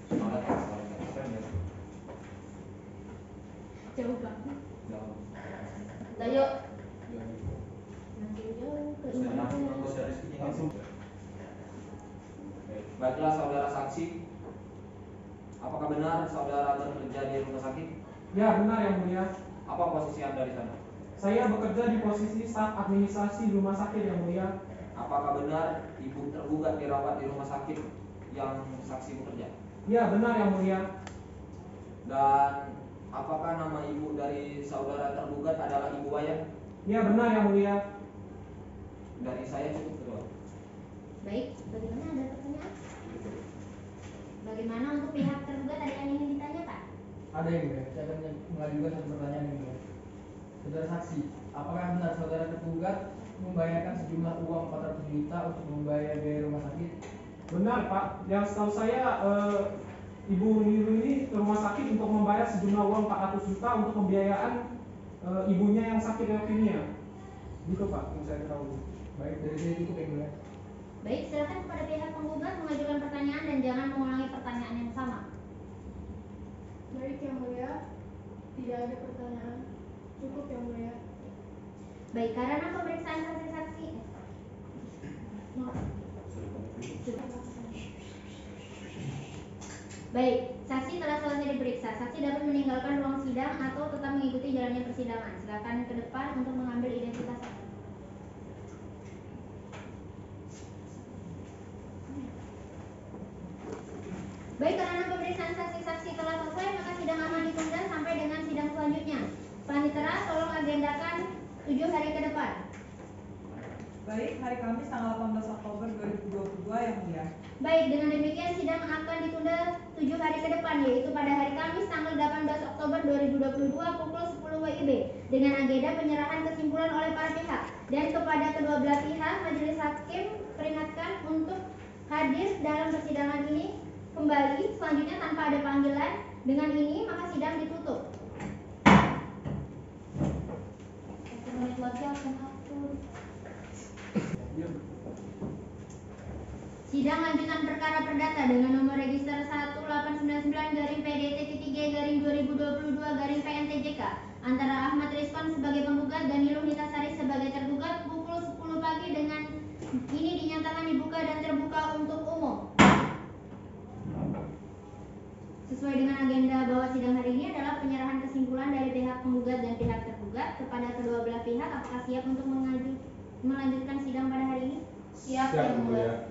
Semangat ya, semangat. Jauh banget. Ayo. Makin jauh ke Langsung. Baiklah saudara saksi, apakah benar saudara bekerja di rumah sakit? Ya, benar yang mulia. Apa posisi Anda di sana? Saya bekerja di posisi staf administrasi di rumah sakit yang mulia. Apakah benar ibu tergugat dirawat di rumah sakit yang saksi bekerja? Ya, benar yang mulia. Dan apakah nama ibu dari saudara tergugat adalah Ibu Wayan? Ya, benar yang mulia. Dari saya cukup Ketua. Baik, bagaimana ada pertanyaan? Bagaimana untuk pihak tergugat ada yang ingin ditanyakan? Ada yang mulia. Saya akan mengajukan satu pertanyaan yang mulia. Saudara saksi, apakah benar saudara tergugat membayarkan sejumlah uang 400 juta untuk membayar biaya rumah sakit? Benar Pak. Yang setahu saya Ibu Niru ini ke rumah sakit untuk membayar sejumlah uang 400 juta untuk pembiayaan ibunya yang sakit leukemia. Gitu Pak, yang saya tahu. Baik, dari saya cukup yang mulia. Baik, silakan kepada pihak penggugat mengajukan pertanyaan dan jangan mengulangi pertanyaan yang sama. Baik yang mulia, tidak ada pertanyaan. Cukup yang mulia. Baik, karena pemeriksaan saksi-saksi Baik, saksi telah selesai diperiksa. Saksi dapat meninggalkan ruang sidang atau tetap mengikuti jalannya persidangan. Silakan ke depan untuk mengambil identitas saksi. Baik, karena pemeriksaan saksi-saksi telah selesai, maka sidang akan ditunda sampai dengan sidang selanjutnya. Panitera, tolong agendakan 7 hari ke depan. Baik, hari Kamis tanggal 18 Oktober 2022 yang mulia. Baik, dengan demikian sidang akan ditunda 7 hari ke depan, yaitu pada hari Kamis tanggal 18 Oktober 2022 pukul 10 WIB dengan agenda penyerahan kesimpulan oleh para pihak. Dan kepada kedua belah pihak, majelis hakim peringatkan untuk hadir dalam persidangan ini kembali selanjutnya tanpa ada panggilan. Dengan ini maka sidang ditutup. 1 menit lagi akan atur. Sidang lanjutan perkara perdata dengan nomor register 1899-PDT-3-2022-PNTJK antara Ahmad Rizkon sebagai penggugat dan Niluh Nitasari sebagai tergugat pukul 10 pagi dengan ini dinyatakan dibuka dan terbuka untuk umum. Sesuai dengan agenda bahwa sidang hari ini adalah penyerahan kesimpulan dari pihak penggugat dan pihak tergugat kepada kedua belah pihak. Apakah siap untuk melanjutkan sidang pada hari ini? Siap, Siap, Yang Yang Mulia. Mulia.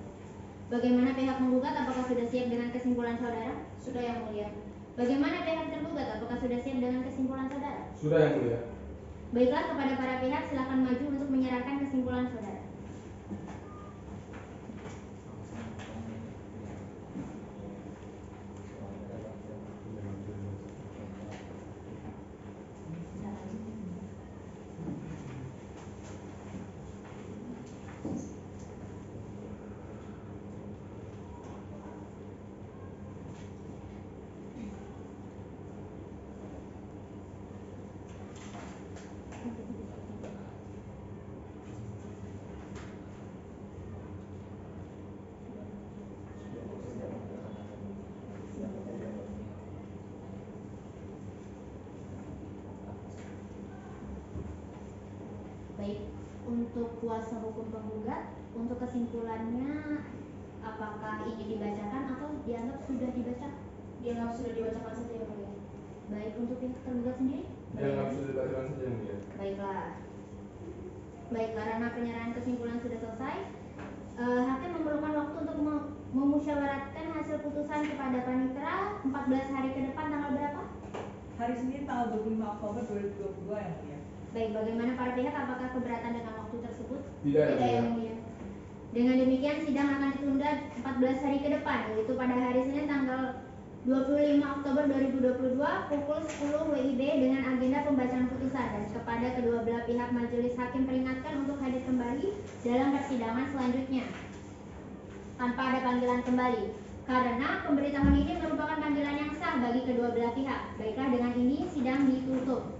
Bagaimana pihak penggugat? Apakah sudah siap dengan kesimpulan saudara? Sudah, Yang Mulia. Bagaimana pihak tergugat? Apakah sudah siap dengan kesimpulan saudara? Sudah, Yang Mulia. Baiklah, kepada para pihak silakan maju untuk menyerahkan kesimpulan saudara. Baik, untuk kuasa hukum penggugat, untuk kesimpulannya apakah ini dibacakan atau dianggap sudah dibacakan? Dianggap sudah dibacakan saja, Yang Mulia. Baik, untuk pihak tergugat sendiri? Dianggap sudah dibacakan saja, Yang Mulia. Baiklah. Baik, karena penyerahan kesimpulan sudah selesai, hakim memerlukan waktu untuk memusyawarahkan hasil putusan kepada panitera 14 hari ke depan. Tanggal berapa? Hari Senin tanggal 25 Oktober 2022 yang mulia. Baik, bagaimana para pihak? Apakah keberatan dengan waktu tersebut? Tidak, Yang Yang Mulia. mulia. Dengan demikian sidang akan ditunda 14 hari ke depan, yaitu pada hari Senin tanggal 25 Oktober 2022 pukul 10 WIB dengan agenda pembacaan putusan, dan kepada kedua belah pihak majelis hakim peringatkan untuk hadir kembali dalam persidangan selanjutnya tanpa ada panggilan kembali, karena pemberitahuan ini merupakan panggilan yang sah bagi kedua belah pihak. Baiklah, dengan ini sidang ditutup.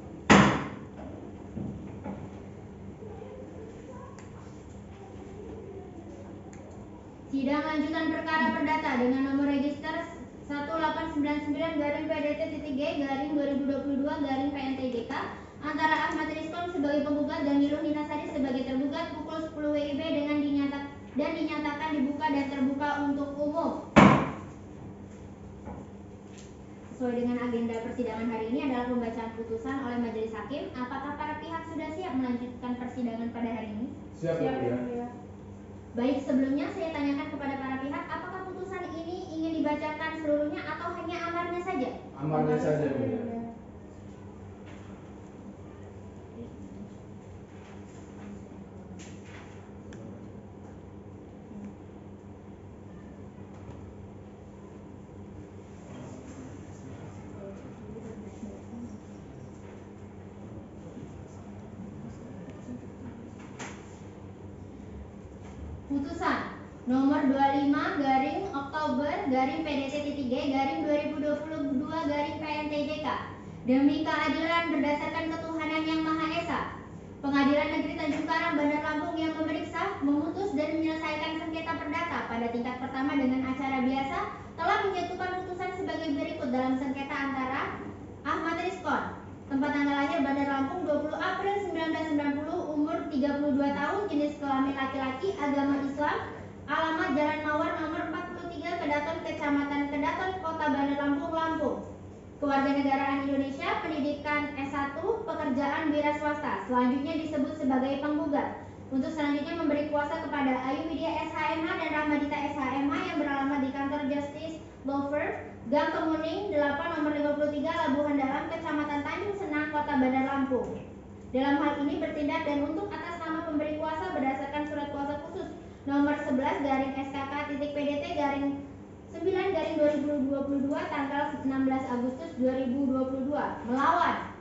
Sidang lanjutan perkara perdata dengan nomor register 1899-PDT-G-2022-PNTJK antara Ahmad Rizkon sebagai penggugat dan Niluh Ninasari sebagai tergugat pukul 10 WIB dengan dinyatakan dibuka dan terbuka untuk umum. Sesuai dengan agenda persidangan hari ini adalah pembacaan putusan oleh majelis hakim. Apakah para pihak sudah siap melanjutkan persidangan pada hari ini? Siap, Yang Mulia. Baik, sebelumnya saya tanyakan kepada para pihak, apakah putusan ini ingin dibacakan seluruhnya atau hanya amarnya saja? Amarnya saja, Yang Mulia. Putusan nomor 25/Oktober/PDT-G/2022-PNTJK demi keadilan berdasarkan ketuhanan yang Maha Esa. Pengadilan Negeri Tanjung Karang, Bandar Lampung yang memeriksa, memutus dan menyelesaikan sengketa perdata pada tingkat pertama dengan acara biasa telah menjatuhkan putusan sebagai berikut dalam sengketa antara Ahmad Rizkon, tempat tanggal lahir Bandar Lampung 20 April 1990, umur 32 tahun, jenis kelamin laki-laki, agama Islam, alamat Jalan Mawar nomor 43 Kedaton, Kecamatan Kedaton, Kota Bandar Lampung, Lampung. Kewarganegaraan Indonesia, pendidikan S1, pekerjaan wira swasta. Selanjutnya disebut sebagai penggugat. Untuk selanjutnya memberi kuasa kepada Ayu Widya SHMH dan Rahmadita SHMH yang beralamat di kantor Justice Law Firm, Gang Kemuning 8 nomor 53 Labuhan Dalam, Kecamatan Tanjung Senang, Kota Bandar Lampung. Dalam hal ini bertindak dan untuk atas nama pemberi kuasa berdasarkan surat kuasa khusus nomor 11/SKK.PDT-9/2022 tanggal 16 Agustus 2022 melawan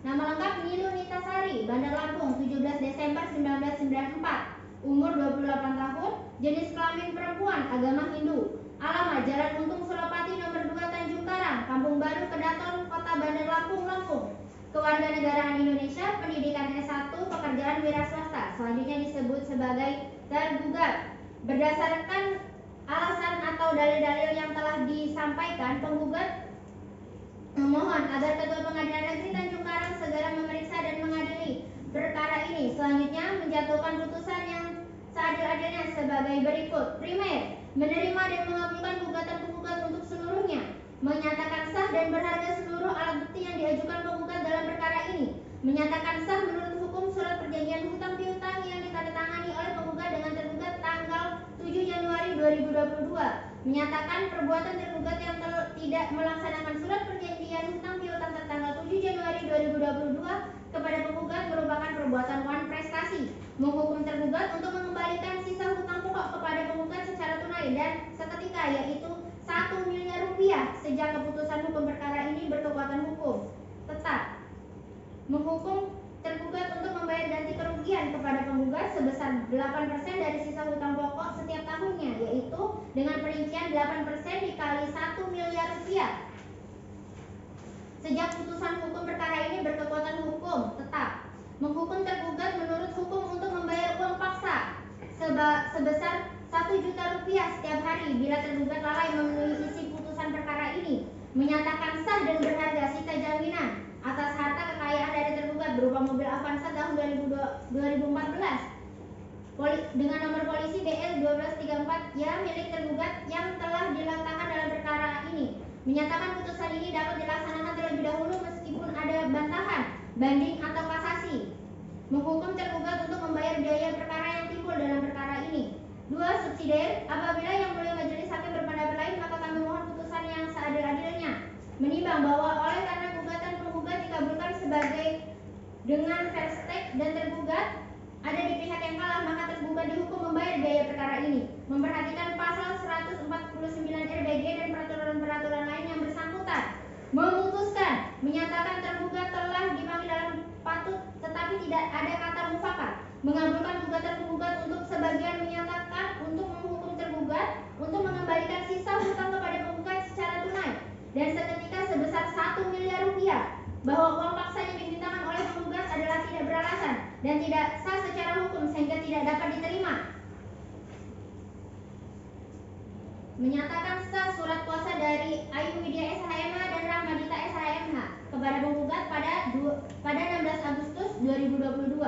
nama lengkap Niluh Ninasari, Bandar Lampung, 17 Desember 1994, umur 28 tahun, jenis kelamin perempuan, agama Hindu, alamat Jalan Untung Suropati nomor 2 Tanjung Karang, Kampung Baru, Kedaton, Kota Bandar Lampung, Lampung. Kewarganegaraan Indonesia, pendidikan S1, pekerjaan wira swasta. Selanjutnya disebut sebagai tergugat. Berdasarkan alasan atau dalil-dalil yang telah disampaikan, penggugat memohon agar Ketua Pengadilan Negeri Tanjung Karang segera memeriksa dan mengadili perkara ini. Selanjutnya menjatuhkan putusan yang adilnya sebagai berikut. Primer, menerima dan mengabulkan gugatan penggugat untuk seluruhnya, menyatakan sah dan berharga seluruh alat bukti yang diajukan penggugat dalam perkara ini, menyatakan sah menurut hukum surat perjanjian hutang piutang yang ditandatangani oleh penggugat dengan tergugat tanggal 7 Januari 2022, menyatakan perbuatan tergugat yang tidak melaksanakan surat perjanjian hutang piutang tertanggal 7 Januari 2022 kepada penggugat merupakan perbuatan wan prestasi, menghukum tergugat untuk mengembalikan sisa hutang pokok kepada penggugat secara tunai dan seketika, yaitu 1 miliar rupiah sejak keputusan hukum perkara ini berkekuatan hukum tetap, menghukum tergugat untuk membayar ganti kerugian kepada penggugat sebesar 8% dari sisa hutang pokok setiap tahunnya, yaitu dengan perincian 8% dikali 1 miliar rupiah sejak putusan hukum perkara ini berkekuatan hukum tetap, menghukum tergugat menurut hukum untuk membayar uang paksa sebesar 1 juta rupiah setiap hari bila tergugat lalai memenuhi isi putusan perkara ini, menyatakan sah dan berharga sita jaminan atas harta kekayaan dari tergugat berupa mobil Avanza tahun 2014 dengan nomor polisi BL 1234 yang milik tergugat yang telah diletakkan dalam perkara ini, menyatakan putusan ini dapat dilaksanakan terlebih dahulu meskipun ada bantahan, banding atau kasasi, menghukum tergugat untuk membayar biaya perkara yang timbul dalam perkara ini. 2. Subsidiar, apabila yang mulia majelis hakim berpendapat lain, maka kami mohon putusan yang seadil-adilnya, menimbang bahwa oleh karena gugatan penggugat dikabulkan sebagai dengan fair stake dan tergugat ada di pihak yang kalah, maka tergugat dihukum membayar biaya perkara ini, memperhatikan pasal 149 RBG dan peraturan-peraturan lain yang bersangkutan, memutuskan menyatakan tergugat telah dipanggil dalam patut tetapi tidak ada kata mufakat, mengabulkan gugatan penggugat untuk sebagian, menyatakan untuk menghukum tergugat untuk mengembalikan sisa hutang kepada penggugat secara tunai dan seketika sebesar 1 miliar rupiah, bahwa uang paksa yang dimintakan oleh penggugat adalah tidak beralasan dan tidak sah secara hukum sehingga tidak dapat diterima, menyatakan sah surat kuasa dari Ayu Widya SHMH dan Rahmadita SHMH kepada penggugat pada 16 Agustus 2022,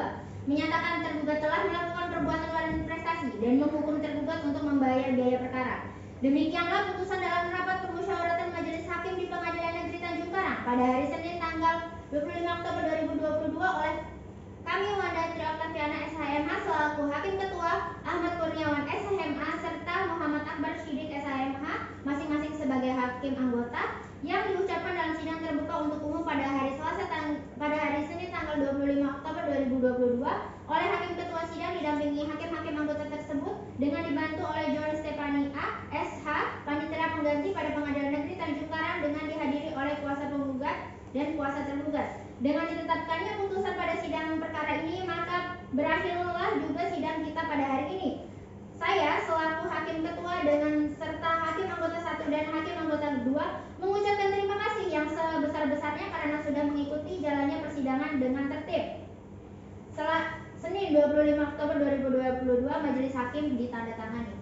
menyatakan tergugat telah melakukan perbuatan wan prestasi dan menghukum tergugat untuk membayar biaya perkara. Demikianlah putusan dalam rapat permusyawaratan Majelis Hakim di Pengadilan Negeri Tanjung Karang pada hari Senin tanggal 25 Oktober 2022 oleh kami Wanda Tri Oktaviana SHMH selaku Hakim Ketua, Ahmad Kurniawan SHMH serta Muhammad Akbar Shidik SHMH masing-masing sebagai hakim anggota, yang diucapkan dalam sidang terbuka untuk umum pada hari Senin tanggal 25 Oktober 2022 oleh Hakim Ketua Sidang didampingi hakim-hakim anggota tersebut dengan dibantu oleh John Stefani A. SH, Panitera Pengganti pada Pengadilan Negeri Tanjung Karang dengan dihadiri oleh kuasa penggugat dan kuasa tergugat. Dengan ditetapkannya putusan pada sidang perkara ini, maka berakhirlah juga sidang kita pada hari ini. Saya selaku Hakim Ketua dengan serta Hakim Anggota 1 dan Hakim Anggota 2 mengucapkan terima kasih yang sebesar-besarnya karena sudah mengikuti jalannya persidangan dengan tertib. Senin 25 Oktober 2022 Majelis Hakim ditandatangani.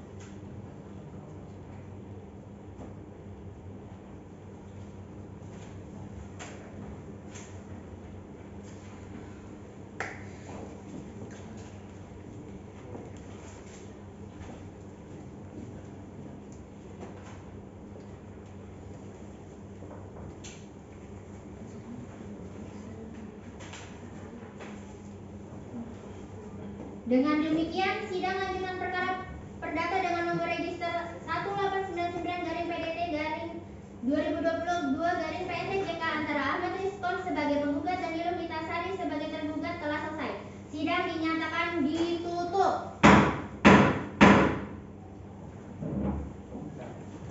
Dengan demikian, sidang lanjutan perkara perdata dengan nomor register 1899-PDT-2022-PNT-JK antara Ahmad Rizkon sebagai penggugat dan Nilum Itasari sebagai tergugat telah selesai. Sidang dinyatakan ditutup.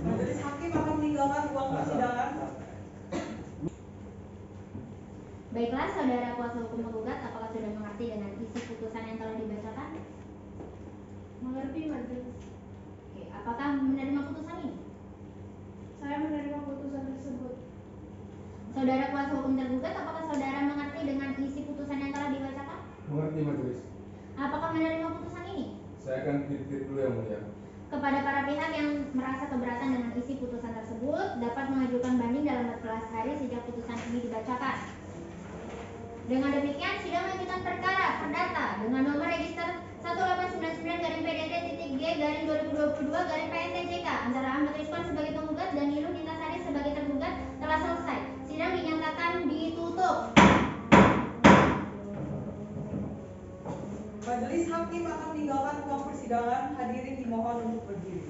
Majelis Hakim akan meninggalkan ruang persidangan. Baiklah, saudara kuasa hukum penggugat, apakah sudah mengerti dengan isi putusan yang telah dibacakan? Mengerti, Majelis. Oke, apakah menerima putusan ini? Saya menerima putusan tersebut. Saudara kuasa hukum tergugat, apakah saudara mengerti dengan isi putusan yang telah dibacakan? Mengerti, Majelis. Apakah menerima putusan ini? Saya akan titip dulu yang mulia. Kepada para pihak yang merasa keberatan dengan isi putusan tersebut, dapat mengajukan banding dalam 14 hari sejak putusan ini dibacakan. Dengan demikian, sidang lanjutan perkara perdata dengan nomor register 1899-PDT-G-2022-PSTJK antara Ahmad Rizkon sebagai penggugat dan Niluh Nintasari sebagai tergugat telah selesai. Sidang dinyatakan ditutup. Majelis hakim akan meninggalkan ruang persidangan. Hadirin dimohon untuk berdiri.